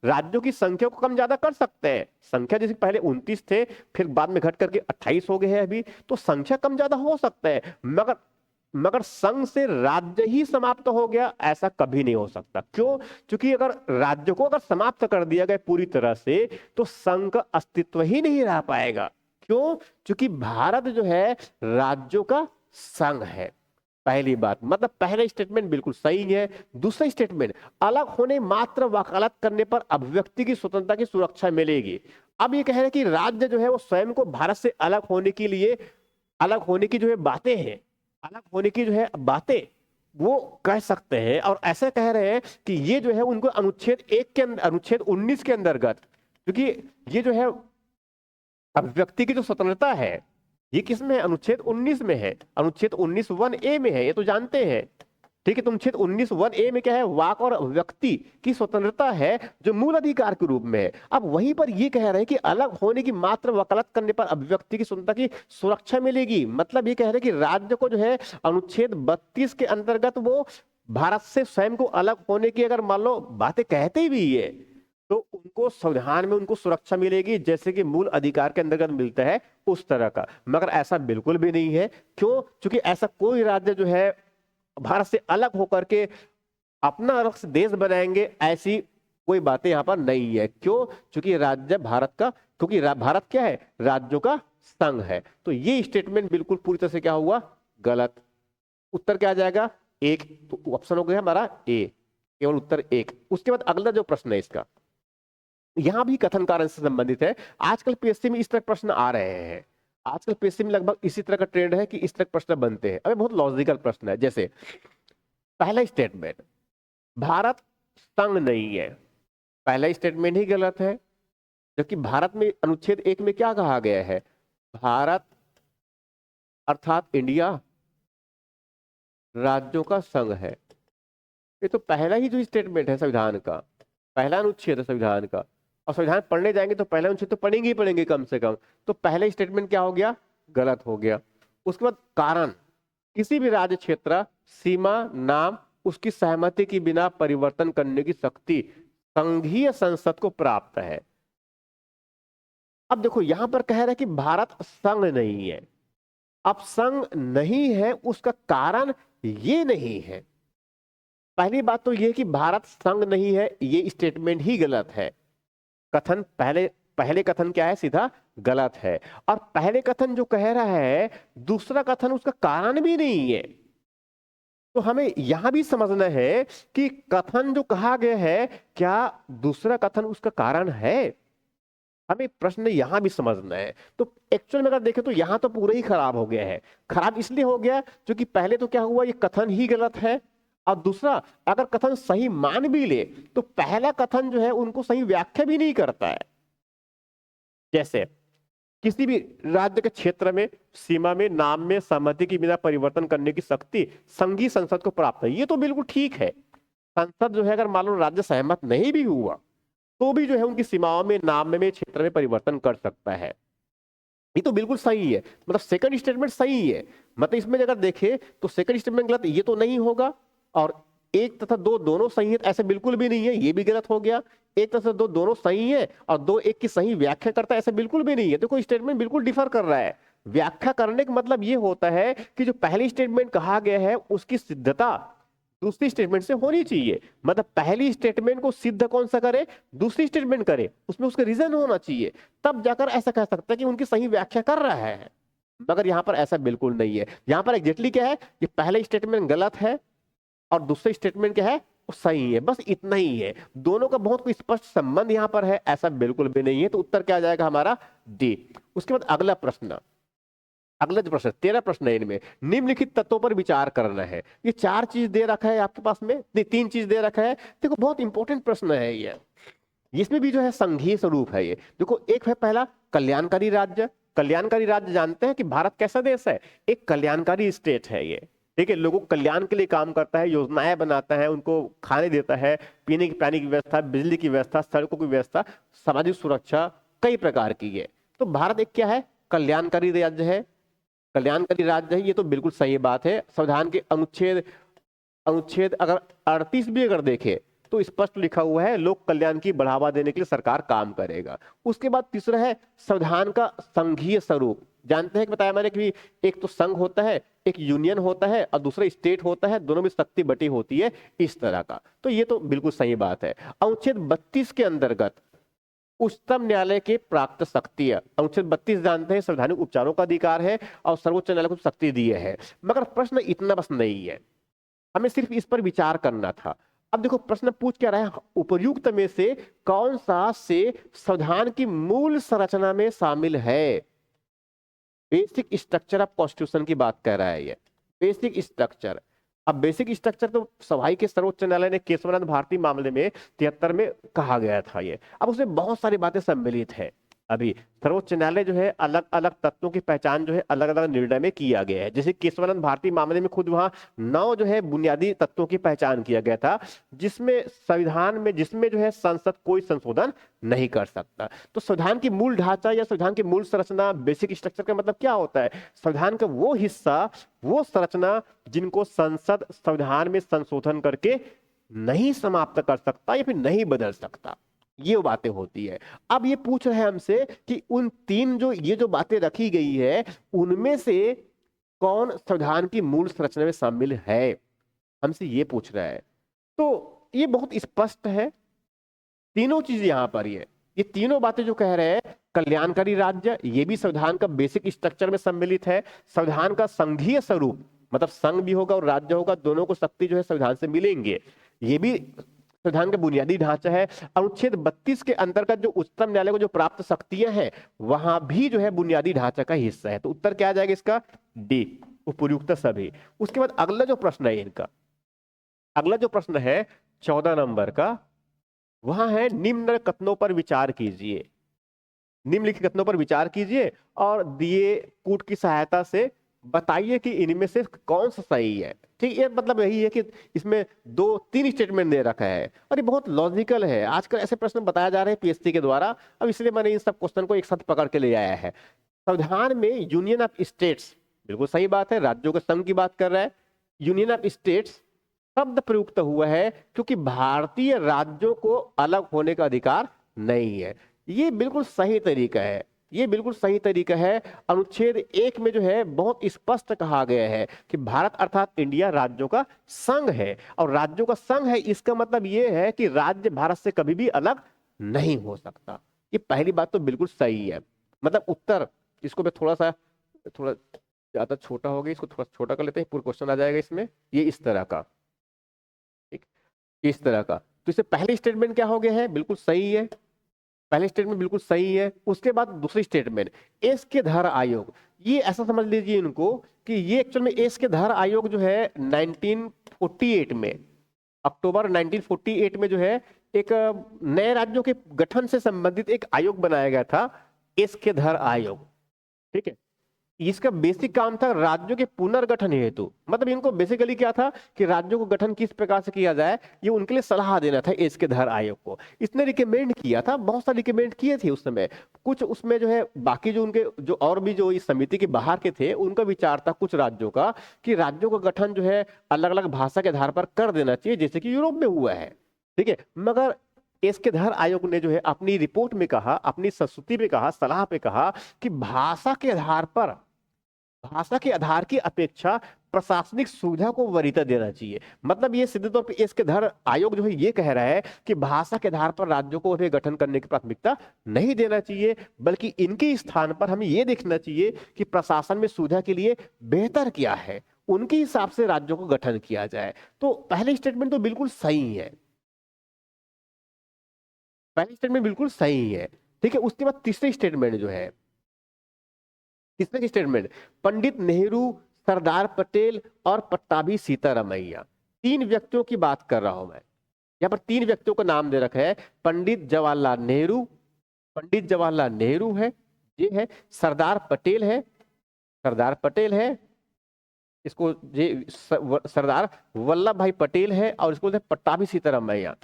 राज्यों की संख्या को कम ज्यादा कर सकते हैं, संख्या जैसे पहले 29 थे फिर बाद में घट करके 28 हो गए हैं अभी, तो संख्या कम ज्यादा हो सकता है। मगर संघ से राज्य ही समाप्त हो गया ऐसा कभी नहीं हो सकता। क्यों, क्योंकि अगर राज्य को अगर समाप्त कर दिया गया पूरी तरह से तो संघ का अस्तित्व ही नहीं रह पाएगा। क्यों, क्योंकि भारत जो है राज्यों का संघ है। पहली बात मतलब पहला स्टेटमेंट बिल्कुल सही है। दूसरा स्टेटमेंट, अलग होने मात्र वकालत करने पर अभिव्यक्ति की स्वतंत्रता की सुरक्षा मिलेगी। अब ये कह रहे हैं कि राज्य जो है वो स्वयं को भारत से अलग होने के लिए, अलग होने की जो है बातें हैं, अलग होने की जो है बातें वो कह सकते हैं। और ऐसे कह रहे हैं कि ये जो है उनको अनुच्छेद 1 के अंदर, अनुच्छेद 19 के अंतर्गत, क्योंकि ये जो है अभिव्यक्ति की जो स्वतंत्रता है ये किस में है? अनुच्छेद 19 में है। अनुच्छेद 19(1)(a) में है, ये तो जानते हैं। ठीक है, तो अनुच्छेद 19(1)(a) में क्या है? वाक और व्यक्ति की स्वतंत्रता है जो मूल अधिकार के रूप में है। अब वहीं पर ये कह रहे हैं कि अलग होने की मात्र वकालत करने पर अभिव्यक्ति की स्वतंत्रता की सुरक्षा मिलेगी। मतलब ये कह रहे हैं कि राज्य को जो है अनुच्छेद 32 के अंतर्गत वो भारत से स्वयं को अलग होने की अगर मान लो बातें कहते भी है तो उनको संविधान में उनको सुरक्षा मिलेगी जैसे कि मूल अधिकार के अंतर्गत मिलता है उस तरह का। मगर ऐसा बिल्कुल भी नहीं है। क्यों? क्योंकि ऐसा कोई राज्य जो है भारत से अलग होकर के अपना अलग से देश बनाएंगे, ऐसी कोई बातें यहां पर नहीं है। क्यों? क्योंकि राज्य भारत का, क्योंकि भारत क्या है? राज्यों का संघ है। तो ये स्टेटमेंट बिल्कुल पूरी तरह से क्या हुआ? गलत। उत्तर क्या आ जाएगा? एक। तो ऑप्शन हो गया हमारा ए, केवल उत्तर एक। उसके बाद अगला जो प्रश्न है इसका, यहां भी कथन कारण से संबंधित है। आजकल पीएससी में इस तरह प्रश्न आ रहे हैं। आजकल पीएससी में लगभग इसी तरह का ट्रेंड है कि इस तरह प्रश्न बनते हैं। अबे बहुत लॉजिकल प्रश्न है। जैसे पहला स्टेटमेंट, भारत संघ नहीं है, पहला स्टेटमेंट ही गलत है। जबकि भारत में अनुच्छेद 1 में क्या कहा गया है? भारत अर्थात इंडिया राज्यों का संघ है। ये तो पहला ही जो स्टेटमेंट है संविधान का, पहला अनुच्छेद है संविधान का। और संविधान पढ़ने जाएंगे तो पहला अनुच्छेद तो पढ़ेंगे ही पढ़ेंगे कम से कम। तो पहला स्टेटमेंट क्या हो गया? गलत हो गया। उसके बाद कारण, किसी भी राज्य क्षेत्र सीमा नाम उसकी सहमति के बिना परिवर्तन करने की शक्ति संघीय संसद को प्राप्त है। अब देखो यहां पर कह रहा है कि भारत संघ नहीं है। अब संघ नहीं है उसका कारण ये नहीं है। पहली बात तो ये कि भारत संघ नहीं है, ये स्टेटमेंट ही गलत है। कथन पहले पहले कथन क्या है? सीधा गलत है। और पहले कथन जो कह रहा है, दूसरा कथन उसका कारण भी नहीं है। तो हमें यहां भी समझना है कि कथन जो कहा गया है, क्या दूसरा कथन उसका कारण है? हमें प्रश्न यहां भी समझना है। तो एक्चुअल में अगर देखें तो यहां तो पूरा ही खराब हो गया है। खराब इसलिए हो गया क्योंकि पहले तो क्या हुआ, ये कथन ही गलत है। और दूसरा, अगर कथन सही मान भी ले तो पहला कथन जो है उनको सही व्याख्या भी नहीं करता है। जैसे किसी भी राज्य के क्षेत्र में सीमा में नाम में सहमति के बिना परिवर्तन करने की शक्ति संघीय संसद को प्राप्त है, ये तो बिल्कुल ठीक है। संसद जो है अगर मान लो राज्य सहमत नहीं भी हुआ तो भी जो है उनकी सीमाओं में नाम में क्षेत्र में परिवर्तन कर सकता है। ये तो बिल्कुल सही है। मतलब सेकंड स्टेटमेंट सही है। मतलब इसमें अगर देखें तो सेकंड स्टेटमेंट गलत ये तो नहीं होगा। और एक तथा दो दोनों सही है ऐसे बिल्कुल भी नहीं है, ये भी गलत हो गया। एक तथा दो दोनों सही है और दो एक की सही व्याख्या करता है ऐसा बिल्कुल भी नहीं है। देखो स्टेटमेंट बिल्कुल डिफर कर रहा है। व्याख्या करने का मतलब ये होता है कि जो पहली स्टेटमेंट कहा गया है उसकी सिद्धता दूसरी स्टेटमेंट से होनी चाहिए। मतलब पहली स्टेटमेंट को सिद्ध कौन सा करे? दूसरी स्टेटमेंट करे, उसमें उसका रीजन होना चाहिए, तब जाकर ऐसा कह सकता है कि उनकी सही व्याख्या कर रहा है। मगर यहां पर ऐसा बिल्कुल नहीं है। यहां पर एग्जैक्टली क्या है कि पहला स्टेटमेंट गलत है और दूसरा स्टेटमेंट क्या है? वो सही है। बस इतना ही है। दोनों का बहुत कोई स्पष्ट संबंध यहां पर है ऐसा बिल्कुल भी नहीं है। तो उत्तर क्या आ जाएगा हमारा? डी। उसके बाद अगला प्रश्न, अगला जो प्रश्न 13 प्रश्न है, इनमें निम्नलिखित तत्वों पर विचार करना है। ये चार चीज दे रखा है आपके पास में, नहीं तीन चीज दे रखा है। देखो बहुत इंपॉर्टेंट प्रश्न है ये। इसमें भी जो है संघीय स्वरूप है ये। देखो एक है पहला कल्याणकारी राज्य। कल्याणकारी राज्य जानते हैं कि भारत कैसा देश है? एक कल्याणकारी स्टेट है ये। ठीक है, लोगों को कल्याण के लिए काम करता है, योजनाएं बनाता है, उनको खाने देता है, पीने की पानी की व्यवस्था, बिजली की व्यवस्था, सड़कों की व्यवस्था, सामाजिक सुरक्षा, कई प्रकार की है। तो भारत एक क्या है? कल्याणकारी राज्य है। कल्याणकारी राज्य है, ये तो बिल्कुल सही बात है। संविधान के अनुच्छेद अनुच्छेद अगर 38 भी अगर देखे तो स्पष्ट लिखा हुआ है लोक कल्याण की बढ़ावा देने के लिए सरकार काम करेगा। उसके बाद तीसरा है संविधान का संघीय स्वरूप। जानते हैं कि बताया मैंने कि एक तो संघ होता है, एक यूनियन होता है और दूसरा स्टेट होता है, दोनों में शक्ति बटी होती है इस तरह का। तो ये तो बिल्कुल सही बात है। अनुच्छेद 32 के अंतर्गत उच्चतम न्यायालय के प्राप्त शक्ति है। अनुच्छेद 32 जानते हैं संवैधानिक उपचारों का अधिकार है और सर्वोच्च न्यायालय को शक्ति दी है। मगर प्रश्न इतना बस नहीं है, हमें सिर्फ इस पर विचार करना था। अब देखो प्रश्न पूछ क्या रहा है, उपर्युक्त में से कौन सा से संविधान की मूल संरचना में शामिल है? बेसिक स्ट्रक्चर ऑफ कॉन्स्टिट्यूशन की बात कर रहा है ये, बेसिक स्ट्रक्चर। अब बेसिक स्ट्रक्चर तो सभाई के सर्वोच्च न्यायालय ने केशवनाथ भारती मामले में 73 में कहा गया था ये। अब उसमें बहुत सारी बातें सम्मिलित है। अभी सर्वोच्च न्यायालय जो है अलग अलग तत्वों की पहचान जो है अलग अलग निर्णय में किया गया है। जैसे केशवानंद भारती मामले में खुद वहां 9 जो है बुनियादी तत्वों की पहचान किया गया था, जिसमें संविधान में जिसमें जो है संसद कोई संशोधन नहीं कर सकता। तो संविधान की मूल ढांचा या संविधान की मूल संरचना, बेसिक स्ट्रक्चर का मतलब क्या होता है? संविधान का वो हिस्सा, वो संरचना जिनको संसद संविधान में संशोधन करके नहीं समाप्त कर सकता या फिर नहीं बदल सकता, ये वो बातें होती है। अब ये पूछ रहे हैं हमसे कि उन तीन जो ये जो बातें रखी गई है उनमें से कौन संविधान की मूल संरचना में शामिल है, हमसे ये पूछ रहा है। तो ये बहुत स्पष्ट है, तीनों चीज यहां पर ये तीनों बातें जो कह रहे हैं, कल्याणकारी राज्य ये भी संविधान का बेसिक स्ट्रक्चर में सम्मिलित है। संविधान का संघीय स्वरूप मतलब संघ भी होगा और राज्य होगा, दोनों को शक्ति जो है संविधान से मिलेंगे, ये भी संविधान का बुनियादी ढांचा है। अनुच्छेद 32 के अंतर्गत जो उच्चतम न्यायालय को जो प्राप्त शक्तियां हैं वहां भी जो है बुनियादी ढांचा का हिस्सा है। तो उत्तर क्या आ जाएगा इसका? डी, उपयुक्त सभी। उसके बाद अगला जो प्रश्न है इनका, अगला जो प्रश्न है 14 नंबर का, वहां है निम्न कथनों पर विचार कीजिए। निम्नलिखित कथनों पर विचार कीजिए और दिए कूट की सहायता से बताइए कि इनमें से कौन सा सही है। ठीक, ये मतलब यही है कि इसमें 2-3 स्टेटमेंट दे रखा है और ये बहुत लॉजिकल है। आजकल ऐसे प्रश्न बताया जा रहे हैं पीएससी के द्वारा, अब इसलिए मैंने इन सब क्वेश्चन को एक साथ पकड़ के ले आया है। संविधान में यूनियन ऑफ स्टेट्स, बिल्कुल सही बात है, राज्यों के संघ की बात कर रहा है। यूनियन ऑफ स्टेट्स शब्द प्रयुक्त हुआ है क्योंकि भारतीय राज्यों को अलग होने का अधिकार नहीं है। ये बिल्कुल सही तरीका है, ये बिल्कुल सही तरीका है। अनुच्छेद 1 में जो है बहुत स्पष्ट कहा गया है कि भारत अर्थात इंडिया राज्यों का संघ है, और राज्यों का संघ है इसका मतलब ये है कि राज्य भारत से कभी भी अलग नहीं हो सकता। ये पहली बात तो बिल्कुल सही है। मतलब उत्तर, इसको मैं थोड़ा ज्यादा छोटा हो गया, इसको थोड़ा छोटा कर लेते हैं, पूरा क्वेश्चन आ जाएगा इसमें। ये इस तरह का, ठीक, इस तरह का। तो इससे पहले स्टेटमेंट क्या हो गया है? बिल्कुल सही है, पहले स्टेटमेंट बिल्कुल सही है। उसके बाद दूसरी स्टेटमेंट, एस के धर आयोग, ये ऐसा समझ लीजिए इनको कि ये एक्चुअल में एस के धर आयोग जो है 1948 में, अक्टूबर 1948 में जो है एक नए राज्यों के गठन से संबंधित एक आयोग बनाया गया था, एस के धर आयोग। ठीक है, इसका बेसिक काम था राज्यों के पुनर्गठन हेतु। मतलब इनको बेसिकली क्या था कि राज्यों को गठन किस प्रकार से किया जाए, ये उनके लिए सलाह देना था इसके धर आयोग को। इसने रिकमेंड किया था, बहुत सारे रिकमेंड किए थे उस समय। कुछ उसमें जो है बाकी जो उनके जो और भी जो इस समिति के बाहर के थे उनका विचार था कुछ राज्यों का कि राज्यों का गठन जो है अलग अलग भाषा के आधार पर कर देना चाहिए, जैसे कि यूरोप में हुआ है। ठीक है, मगर इसके धर आयोग ने जो है अपनी रिपोर्ट में कहा, अपनी संस्तुति में कहा, सलाह पे कहा कि भाषा के आधार पर, भाषा के आधार की अपेक्षा प्रशासनिक सुविधा को वरीयता देना चाहिए। मतलब ये सीधे तौर पे इसके धर आयोग जो है ये कह रहा है कि भाषा के आधार पर राज्यों को अभी गठन करने की प्राथमिकता नहीं देना चाहिए, बल्कि इनके स्थान पर हमें ये देखना चाहिए कि प्रशासन में सुविधा के लिए बेहतर क्या है, उनके हिसाब से राज्यों को गठन किया जाए। तो पहले स्टेटमेंट तो बिल्कुल सही है, पहले स्टेटमेंट बिल्कुल सही है। ठीक है, उसके बाद तीसरे स्टेटमेंट जो है, किसने की स्टेटमेंट, पंडित नेहरू, सरदार पटेल और पट्टाभी सीतारामैया, 3 व्यक्तियों की बात कर रहा हूं मैं। यहां पर 3 व्यक्तियों का नाम दे रखा है, पंडित जवाहरलाल नेहरू, पंडित जवाहरलाल नेहरू है, ये है, सरदार पटेल है, सरदार पटेल है, इसको ये सरदार वल्लभ भाई पटेल है, और इसको पट्टाभी सीतारामैया।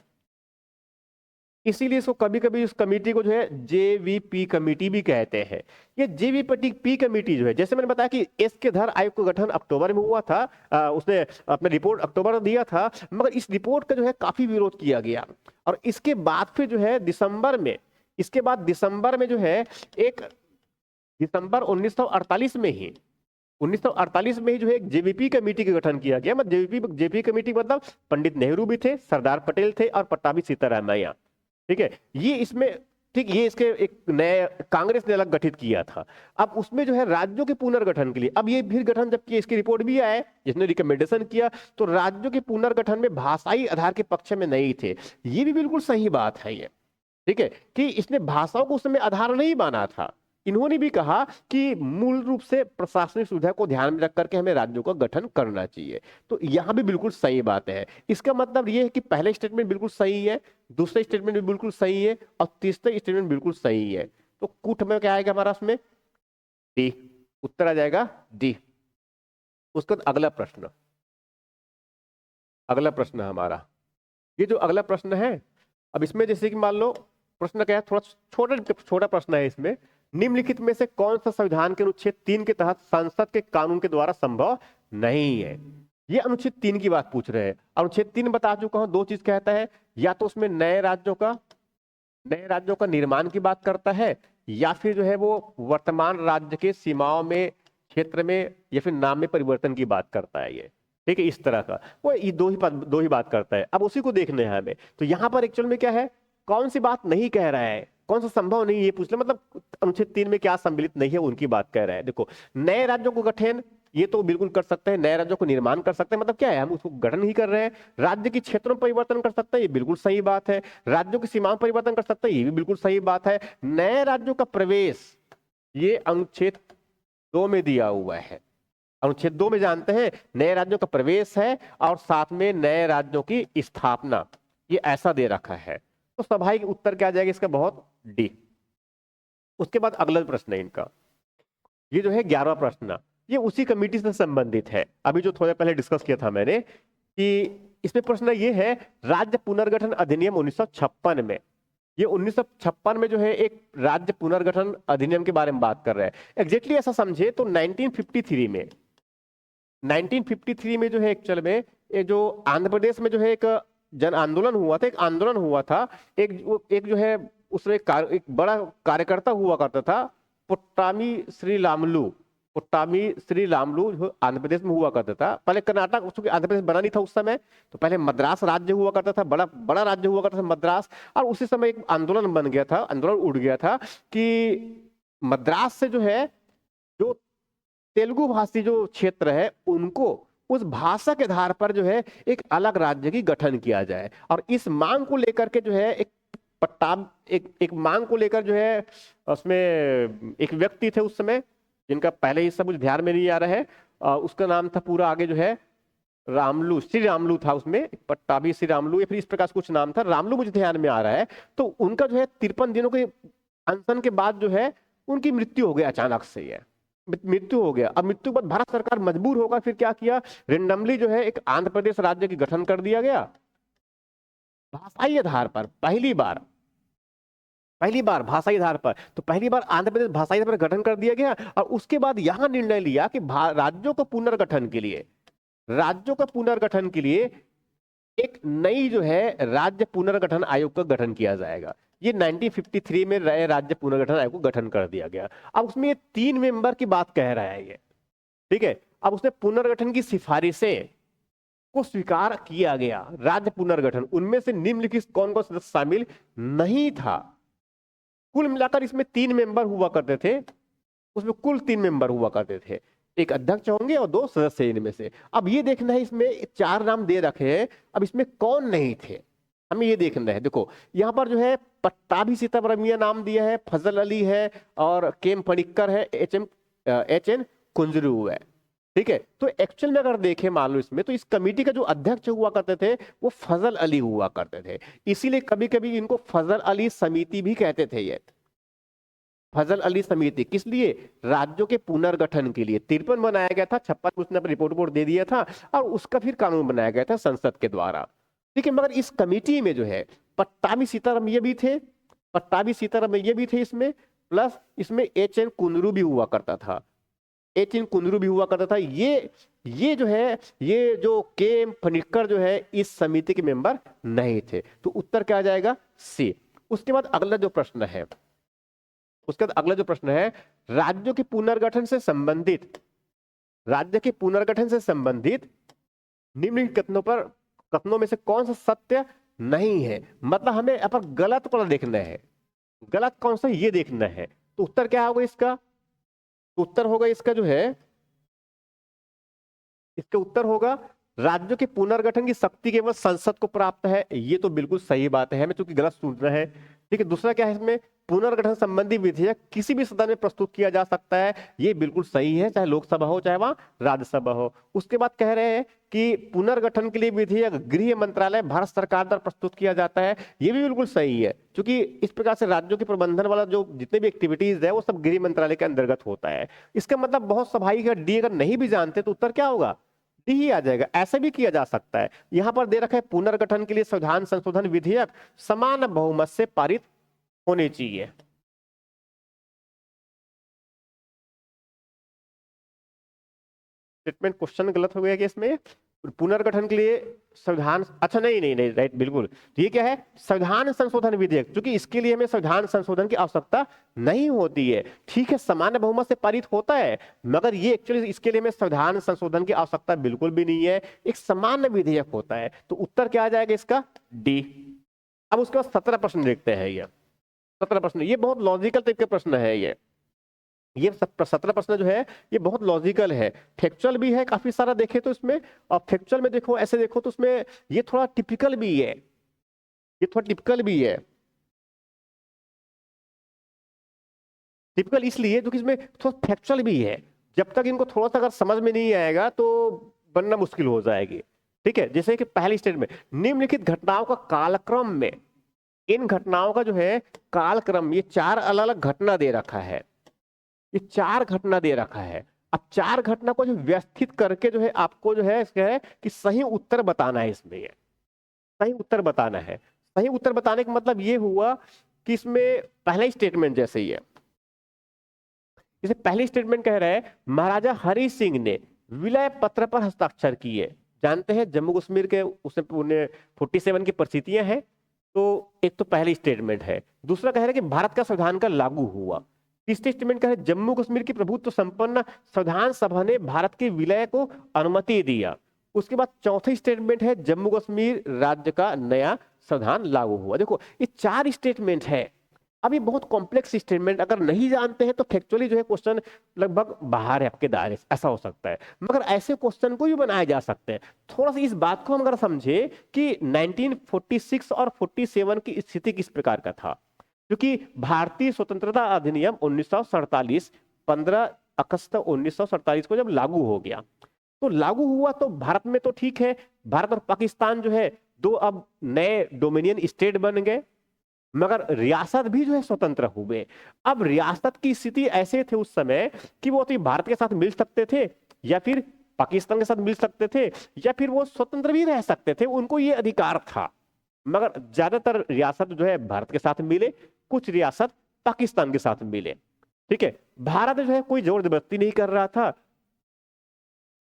इसीलिए इसको कभी कभी इस कमेटी को जो है जेवीपी कमेटी भी कहते हैं। ये जेवीपी कमेटी जो है, जैसे मैंने बताया कि एस के धर आयोग का गठन अक्टूबर में हुआ था, उसने अपने रिपोर्ट अक्टूबर में दिया था, मगर इस रिपोर्ट का जो है काफी विरोध किया गया। और इसके बाद फिर जो है दिसंबर में, इसके बाद दिसंबर में जो है एक दिसंबर 1948 में ही, 1948 में ही जो है एक जेवीपी कमेटी का गठन किया गया। मतलब जेवीपी कमेटी मतलब पंडित नेहरू भी थे, सरदार पटेल थे और पट्टाभी सीतारामैया। ठीक है, ये इसमें, ठीक, ये इसके एक नए कांग्रेस ने अलग गठित किया था। अब उसमें जो है राज्यों के पुनर्गठन के लिए, अब ये फिर गठन जब किया, इसकी रिपोर्ट भी आए जिसने रिकमेंडेशन किया, तो राज्यों के पुनर्गठन में भाषाई आधार के पक्ष में नहीं थे। ये भी बिल्कुल सही बात है ये, ठीक है, कि इसने भाषाओं को उस समय आधार नहीं माना था। इन्होंने भी कहा कि मूल रूप से प्रशासनिक सुविधा को ध्यान में रख करके हमें राज्यों का गठन करना चाहिए। तो यहां भी बिल्कुल सही बात है। इसका मतलब यह है कि पहले स्टेटमेंट बिल्कुल सही है, दूसरे स्टेटमेंट भी बिल्कुल सही है, और तीसरे स्टेटमेंट बिल्कुल सही है। तो कूट में क्या आएगा हमारा उसमें? डी। उत्तर आ जाएगा डी। उसके बाद अगला प्रश्न, अगला प्रश्न हमारा ये जो अगला प्रश्न है, अब इसमें जैसे कि मान लो प्रश्न क्या है, थोड़ा छोटा छोटा प्रश्न है इसमें। निम्नलिखित में से कौन सा संविधान के अनुच्छेद 3 के तहत संसद के कानून के द्वारा संभव नहीं है? ये अनुच्छेद 3 की बात पूछ रहे हैं। अनुच्छेद 3 बता चुका हूं, दो चीज कहता है, या तो उसमें नए राज्यों का निर्माण की बात करता है, या फिर जो है वो वर्तमान राज्य के सीमाओं में, क्षेत्र में, या फिर नाम में परिवर्तन की बात करता है ये। ठीक है, इस तरह का वो ये दो ही बात करता है। अब उसी को देखना है हमें। तो यहाँ पर एक्चुअल में क्या है, कौन सी बात नहीं कह रहा है, कौन सा संभव नहीं, ये पूछ ले, मतलब अनुच्छेद 3 में क्या सम्मिलित नहीं है उनकी बात कह रहा है। देखो, नए राज्यों को गठन, ये तो बिल्कुल कर सकते हैं, नए राज्यों को निर्माण कर सकते हैं, मतलब क्या है, हम उसको गठन ही कर रहे हैं। राज्य की क्षेत्रों में परिवर्तन कर सकते हैं, ये बिल्कुल सही बात है। राज्यों की सीमाओं परिवर्तन कर सकते हैं, ये भी बिल्कुल सही बात है। नए राज्यों का प्रवेश, ये अनुच्छेद 2 में दिया हुआ है। अनुच्छेद 2 में जानते हैं नए राज्यों का प्रवेश है और साथ में नए राज्यों की स्थापना, ये ऐसा दे रखा है। तो स्वाभाविक उत्तर क्या आ जाएगा इसका? बहुत डी। उसके बाद अगला प्रश्न है इनका, ये जो है 11वां प्रश्न, ये उसी कमेटी से संबंधित है, अभी जो थोड़ा पहले डिस्कस किया था मैंने, कि इसमें प्रश्न ये है, राज्य पुनर्गठन अधिनियम 1956 में, ये 1956 में जो है एक राज्य पुनर्गठन अधिनियम के बारे में बात कर रहा है। एग्जैक्टली ऐसा समझे तो 1953 में जो है एक्चुअल में ये जो आंध्र प्रदेश में जो है एक जन आंदोलन हुआ था, एक जो है उसमें एक बड़ा कार्यकर्ता हुआ करता था, पुट्टामी श्री लामलू जो आंध्र प्रदेश में हुआ करता था। पहले कर्नाटक, उसके आंध्र प्रदेश बना नहीं था उस समय, तो पहले मद्रास राज्य हुआ करता था, बड़ा बड़ा राज्य हुआ करता था मद्रास। और उसी समय एक आंदोलन बन गया था, आंदोलन उठ गया था कि मद्रास से जो है जो तेलुगु भाषी जो क्षेत्र है उनको उस भाषा के आधार पर जो है एक अलग राज्य की गठन किया जाए। और इस मांग को लेकर के जो है एक मांग को लेकर जो है उसमें एक व्यक्ति थे उस समय, जिनका पहले ही सब कुछ ध्यान में नहीं आ रहा है, उसका नाम था पूरा आगे जो है श्री रामलू था उसमें, पट्टाभी श्री रामलू या फिर इस प्रकार से कुछ नाम था, रामलू मुझे ध्यान में आ रहा है। तो उनका जो है 53 दिनों के अनशन के बाद जो है उनकी मृत्यु हो गई अचानक से, ये मृत्यु हो गया। अब मृत्यु के बाद भारत सरकार मजबूर होकर फिर क्या किया, रेंडमली जो है एक आंध्र प्रदेश राज्य की गठन कर दिया गया भाषाई आधार पर, पहली बार भाषाई आधार पर। तो पहली बार आंध्र प्रदेश भाषाई आधार पर गठन कर दिया गया। और उसके बाद यहां निर्णय लिया कि राज्यों को पुनर्गठन के लिए एक नई जो है राज्य पुनर्गठन आयोग का गठन किया जाएगा। ये 1953 में राज्य पुनर्गठन आयोग को गठन कर दिया गया। अब उसमें ये 3 मेंबर की बात कह रहा है ये, ठीक है। अब उसने पुनर्गठन की सिफारिशें को स्वीकार किया गया, राज्य पुनर्गठन, उनमें से निम्नलिखित कौन कौन सदस्य शामिल नहीं था। कुल मिलाकर इसमें 3 मेंबर हुआ करते थे, उसमें कुल 3 मेंबर हुआ करते थे, एक अध्यक्ष होंगे और 2 सदस्य इनमें से। अब ये देखना है, इसमें 4 नाम दे रखे हैं, अब इसमें कौन नहीं थे हमें ये देखना है। देखो यहाँ पर जो है पट्टाभी सीतारामैया नाम दिया है, फजल अली है और केम पनिक्कर है, एच.एन. कुंजरू है, ठीक है। तो एक्चुअल में अगर देखें मान लो इसमें, तो इस कमेटी का जो अध्यक्ष हुआ करते थे वो फजल अली हुआ करते थे, इसीलिए कभी कभी इनको फजल अली समिति भी कहते थे। ये फजल अली समिति किस लिए? राज्यों के पुनर्गठन के लिए। 53 बनाया गया था, 56 उसने अपनी रिपोर्ट दे दिया था और उसका फिर कानून बनाया गया था संसद के द्वारा, ठीक है। मगर इस कमेटी में जो है पट्टाभी सीतारामैया भी थे इसमें, प्लस इसमें एच.एन. कुंदरू भी हुआ करता था, ये जो है, ये जो के फनिक्कर जो है इस समिति के मेंबर नहीं थे। तो उत्तर क्या आ जाएगा? सी। उसके बाद अगला जो प्रश्न है, राज्य के पुनर्गठन से संबंधित निम्नलिखित कथनों में से कौन सा सत्य नहीं है। मतलब हमें यहाँ पर गलत पर देखना है, गलत कौन सा ये देखना है। तो उत्तर क्या होगा इसका? उत्तर होगा इसका जो है, इसका उत्तर होगा राज्यों के पुनर्गठन की शक्ति केवल संसद को प्राप्त है। ये तो बिल्कुल सही बात है, हमें चूंकि गलत सुन रहे हैं, ठीक है। दूसरा क्या है इसमें, पुनर्गठन संबंधी विधेयक किसी भी सदन में प्रस्तुत किया जा सकता है, ये बिल्कुल सही है, चाहे लोकसभा हो चाहे वहां राज्यसभा हो। उसके बाद कह रहे हैं कि पुनर्गठन के लिए विधेयक गृह मंत्रालय भारत सरकार द्वारा प्रस्तुत किया जाता है, ये भी बिल्कुल सही है, क्योंकि इस प्रकार से राज्यों के प्रबंधन वाला जो जितने भी एक्टिविटीज है वो सब गृह मंत्रालय के अंतर्गत होता है। इसका मतलब बहुत सभाई का डी अगर नहीं भी जानते तो उत्तर क्या होगा, डी ही आ जाएगा। ऐसा भी किया जा सकता है। यहां पर दे रखा है पुनर्गठन के लिए संविधान संशोधन विधेयक समान बहुमत से पारित होने चाहिए। स्टेटमेंट क्वेश्चन गलत हो गया कि इसमें पुनर्गठन के लिए संविधान, अच्छा नहीं नहीं नहीं राइट बिल्कुल। तो ये क्या है, संविधान संशोधन विधेयक, क्योंकि इसके लिए हमें संविधान संशोधन की आवश्यकता नहीं होती है। ठीक है, सामान्य बहुमत से पारित होता है, मगर ये एक्चुअली इसके लिए हमें संविधान संशोधन की आवश्यकता बिल्कुल भी नहीं है, एक सामान्य विधेयक होता है। तो उत्तर क्या आ जाएगा इसका, डी। अब उसके बाद 17 प्रश्न देखते हैं। ये 17 प्रश्न, ये बहुत लॉजिकल टाइप के प्रश्न है। ये 17 प्रश्न जो है ये बहुत लॉजिकल है, फैक्चुअल भी है काफी सारा देखे तो इसमें, और फैक्चुअल में देखो ऐसे देखो तो उसमें ये थोड़ा टिपिकल भी है, ये थोड़ा टिपिकल भी है। टिपिकल इसलिए क्योंकि इसमें थोड़ा फैक्चुअल भी है, जब तक इनको थोड़ा सा अगर समझ में नहीं आएगा तो बनना मुश्किल हो जाएगी। ठीक है, जैसे कि पहली स्टेट में निम्नलिखित घटनाओं का कालक्रम में, इन घटनाओं का जो है कालक्रम, ये 4 अलग अलग घटना दे रखा है, ये 4 घटना दे रखा है। अब 4 घटना को जो व्यवस्थित करके जो है आपको जो है इसका है कि सही उत्तर बताना है। इसमें ये सही उत्तर बताना है। सही उत्तर बताने का मतलब ये हुआ कि इसमें पहला स्टेटमेंट जैसे ही है, जैसे पहली स्टेटमेंट कह रहा है महाराजा हरि सिंह ने विलय पत्र पर हस्ताक्षर किए। जानते हैं जम्मू कश्मीर के उसमें 47 की परिस्थितियां हैं, तो एक तो पहली स्टेटमेंट है। दूसरा कह रहा है कि भारत का संविधान का लागू हुआ। तीसरी स्टेटमेंट का है जम्मू कश्मीर की प्रभुत्व संपन्न संविधान सभा ने भारत के विलय को अनुमति दिया। उसके बाद चौथी स्टेटमेंट है जम्मू कश्मीर राज्य का नया संविधान लागू हुआ। देखो ये 4 स्टेटमेंट है। अब ये बहुत कॉम्प्लेक्स स्टेटमेंट, अगर नहीं जानते हैं तो फैक्चुअली जो है क्वेश्चन लगभग बाहर है आपके दायरे से, ऐसा हो सकता है। मगर ऐसे क्वेश्चन को भी बनाए जा सकते हैं। थोड़ा सा इस बात को हम अगर समझे कि 1946 और 47 की स्थिति किस प्रकार का था, क्योंकि भारतीय स्वतंत्रता अधिनियम 1947 15 अगस्त 1947 को जब लागू हो गया, तो लागू हुआ तो भारत में तो ठीक है, भारत और पाकिस्तान जो है 2 अब नए डोमिनियन स्टेट बन गए, मगर रियासत भी जो है स्वतंत्र हुए। अब रियासत की स्थिति ऐसे थे उस समय कि वो तो भारत के साथ मिल सकते थे या फिर पाकिस्तान के साथ मिल सकते थे या फिर वो स्वतंत्र भी रह सकते थे, उनको ये अधिकार था। मगर ज्यादातर रियासत जो है भारत के साथ मिले, कुछ रियासत पाकिस्तान के साथ मिले। ठीक है, भारत जो है कोई जोर जबरदस्ती नहीं कर रहा था,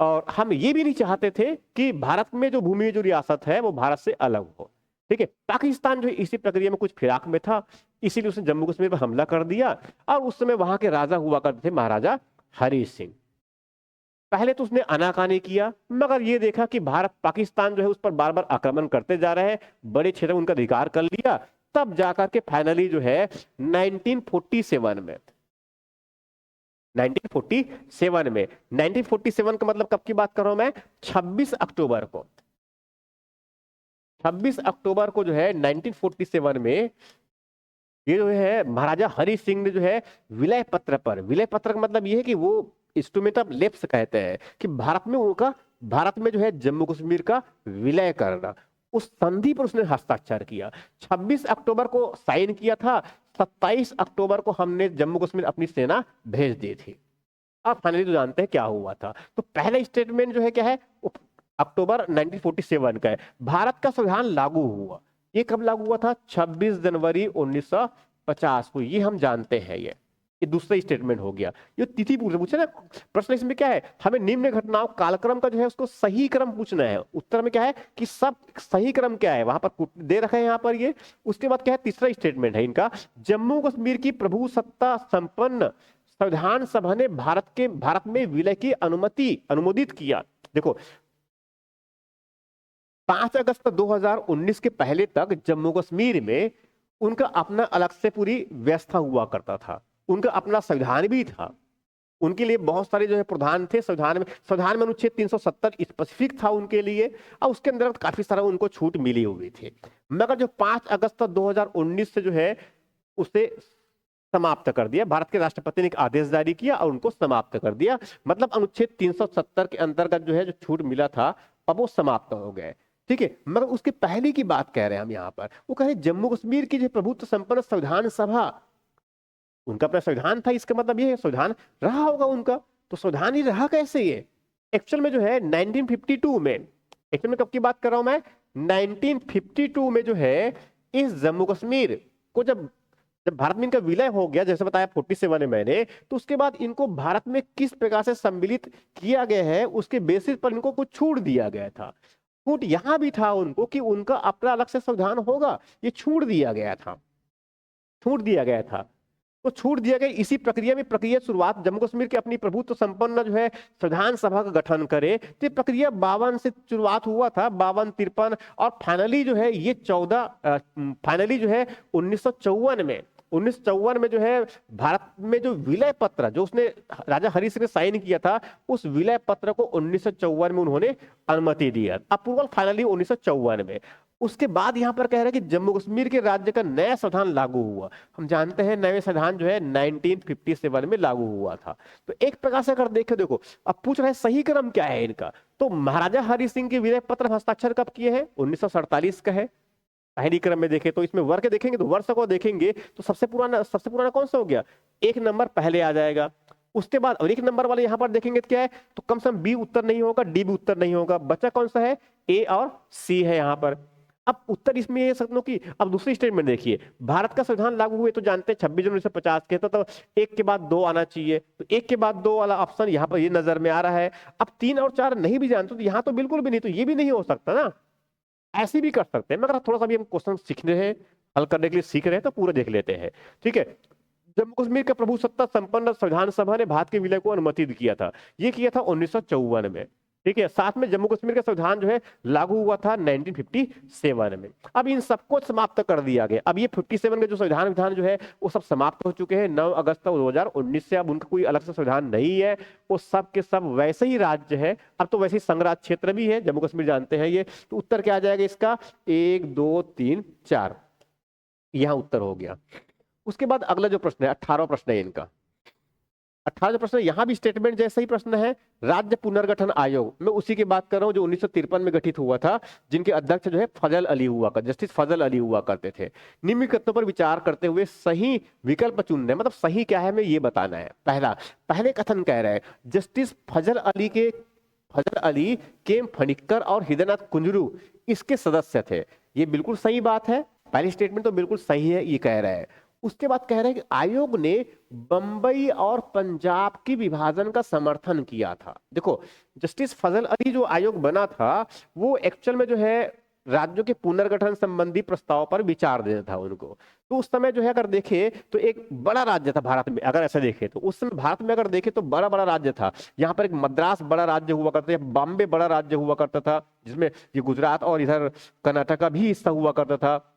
और हम ये भी नहीं चाहते थे कि भारत में जो भूमि जो रियासत है वो भारत से अलग हो। ठीक है, पाकिस्तान जो इसी प्रक्रिया में कुछ फिराक में था, इसीलिए उसने जम्मू कश्मीर पर हमला कर दिया। और उस समय वहां के राजा हुआ करते थे महाराजा हरि सिंह। पहले तो उसने आनाकानी किया, मगर ये देखा कि भारत पाकिस्तान जो है उस पर बार बार आक्रमण करते जा रहे हैं, बड़े क्षेत्र में उनका अधिकार कर लिया। तब जाकर के फाइनली जो है 1947 में 1947 का मतलब कब की बात कर रहा हूं मैं, 26 अक्टूबर को। 26 अक्टूबर को जो है 1947 में ये जो है महाराजा हरि सिंह ने जो है विलय पत्र पर, विलय पत्र का मतलब ये है कि वो इंस्ट्रूमेंट ऑफ लेप्स कहते हैं कि भारत में जो है जम्मू कश्मीर का विलय करना, उस संधि पर उसने हस्ताक्षर किया। 26 अक्टूबर को साइन किया था, 27 अक्टूबर को हमने जम्मू कश्मीर अपनी सेना भेज दी थी। आप फाइनली तो जानते हैं क्या हुआ था। तो पहला स्टेटमेंट जो है क्या है, अक्टूबर 1947 का है। भारत का संविधान लागू हुआ, ये कब लागू हुआ था, 26 जनवरी 1950 को, ये हम जानते हैं। ये दूसरा स्टेटमेंट हो गया। ये तिथि पूछे ना प्रश्न, इसमें क्या है, हमें निम्न घटनाओं कालक्रम का जो है उसको सही क्रम पूछना है। उत्तर में क्या है कि सब सही क्रम क्या है वहां पर दे रखा है यहाँ पर ये। उसके बाद क्या है, तीसरा स्टेटमेंट है इनका, जम्मू कश्मीर की प्रभु सत्ता संपन्न संविधान सभा ने भारत में विलय की अनुमोदित किया। देखो 5 अगस्त 2019 के पहले तक जम्मू कश्मीर में उनका अपना अलग से पूरी व्यवस्था हुआ करता था, उनका अपना संविधान भी था, उनके लिए बहुत सारे जो है प्रधान थे। संविधान में अनुच्छेद 370 स्पेसिफिक था उनके लिए, और उसके अंदर काफी सारा उनको छूट मिली हुई थी। मगर जो 5 अगस्त 2019 से जो है उसे समाप्त कर दिया। भारत के राष्ट्रपति ने एक आदेश जारी किया और उनको समाप्त कर दिया। मतलब अनुच्छेद 370 के अंतर्गत जो है जो छूट मिला था अब वो समाप्त हो गए। ठीक है, मगर उसके पहले की बात कह रहे हैं हम यहाँ पर। वो कह रहे जम्मू कश्मीर की जो प्रभुत्व संपन्न संविधान सभा, उनका अपना संविधान था, इसका मतलब ये संविधान रहा होगा उनका। तो संविधान ही रहा कैसे ये? एक्चुअल में जो है 1952 में, एक्चुअल में कब की बात कर रहा हूं मैं, 1952 में जो है इस जम्मू कश्मीर को जब जब भारत में इनका विलय हो गया, जैसे बताया 47 में मैंने, तो उसके बाद इनको भारत में किस प्रकार से सम्मिलित किया गया है उसके बेसिस पर इनको कुछ छूट दिया गया था। छूट यहां भी था उनको कि उनका अपना अलग से संविधान होगा, ये छूट दिया गया था, छूट दिया गया था। तो छूट दिया गया, इसी प्रक्रिया में प्रक्रिया शुरुआत जम्मू कश्मीर के अपनी प्रभुत्व संपन्न जो है संविधान सभा का गठन करे, तो ये प्रक्रिया 52 से शुरुआत हुआ था, 52, 53, और फाइनली जो है ये 14 फाइनली जो है 1954 में 1954 में जो है भारत में जो विलय पत्र जो उसने राजा हरि सिंह ने साइन किया था, उस विलय पत्र को 1954 में उन्होंने अनुमति दिया, अप्रूवल फाइनली 1954 में। उसके बाद यहां पर कह रहे हैं कि जम्मू कश्मीर के राज्य का नया संविधान लागू हुआ। हम जानते हैं नया संविधान जो है 1957 में लागू हुआ था। तो एक प्रकार से अगर देखें, देखो अब पूछ रहे हैं सही क्रम क्या है इनका, तो महाराजा हरि सिंह के विलय पत्र हस्ताक्षर कब किए हैं? 1947 का है पहली क्रम में देखें तो। इसमें वर्ष देखेंगे तो वर्ष को देखेंगे तो सबसे पुराना कौन सा हो गया? 1 नंबर पहले आ जाएगा। उसके बाद और 1 नंबर वाले यहां पर देखेंगे तो क्या है, तो कम से कम बी उत्तर नहीं होगा, डी भी उत्तर नहीं होगा, बचा कौन सा है? ए और सी है यहां पर। अब उत्तर इसमें ये सकते हो कि अब दूसरी स्टेटमेंट देखिए, भारत का संविधान लागू हुए तो जानते हैं 26 जनवरी 1950 के, तो 1 के बाद 2 आना चाहिए, तो 1 के बाद 2 वाला ऑप्शन यहाँ पर ये नजर में आ रहा है। अब 3 और 4 नहीं भी जानते तो यहाँ तो बिल्कुल भी नहीं, तो ये भी नहीं हो सकता ना, ऐसे भी कर सकते हैं। मगर थोड़ा सा भी हम क्वेश्चन सीख रहे हैं, हल करने के लिए सीख रहे हैं, तो पूरा देख लेते हैं। ठीक है, जम्मू कश्मीर का प्रभुसत्ता संपन्न संविधान सभा ने भारत के विलय को अनुमति किया था, ये किया था 1954 में। ठीक है, साथ में जम्मू कश्मीर का संविधान जो है लागू हुआ था 1957 में। अब इन सबको समाप्त कर दिया गया। अब ये 57 के जो संविधान जो है वो सब समाप्त हो चुके हैं 9 अगस्त 2019 से। अब उनका कोई अलग से संविधान नहीं है, वो सब के सब वैसे ही राज्य है। अब तो वैसे ही संघराज्य क्षेत्र भी है जम्मू कश्मीर, जानते हैं ये। तो उत्तर क्या आ जाएगा इसका? 1 2 3 4, यहां उत्तर हो गया। उसके बाद अगला जो प्रश्न है 18वां प्रश्न है इनका। 18वां प्रश्न यहां भी स्टेटमेंट जैसा ही प्रश्न है। राज्य पुनर्गठन आयोग, मैं उसी की बात कर रहा हूं जो 1953 में गठित हुआ था, जिनके अध्यक्ष जो है फजल अली हुआ कर, जस्टिस फजल अली हुआ करते थे। निम्नलिखितों पर विचार करते हुए सही विकल्प चुनना है, मतलब सही क्या है हमें ये बताना है। पहले कथन कह रहे हैं जस्टिस फजल अली के फणिक्कर और हृदयनाथ कुंजरू इसके सदस्य थे। ये बिल्कुल सही बात है, पहली स्टेटमेंट तो बिल्कुल सही है, ये कह रहे हैं। उसके बाद कह रहे हैं कि आयोग ने बंबई और पंजाब की विभाजन का समर्थन किया था। देखो जस्टिस फजल अली जो आयोग बना था वो एक्चुअल में जो है राज्यों के पुनर्गठन संबंधी प्रस्ताव पर विचार देना था उनको। तो उस समय जो है अगर देखे तो एक बड़ा राज्य था भारत में, अगर ऐसा देखे तो उस समय भारत में अगर देखे तो बड़ा बड़ा राज्य था। यहाँ पर एक मद्रास बड़ा राज्य हुआ करता था, बॉम्बे बड़ा राज्य हुआ करता था, जिसमें ये गुजरात और इधर कर्नाटक का भी हिस्सा हुआ करता था।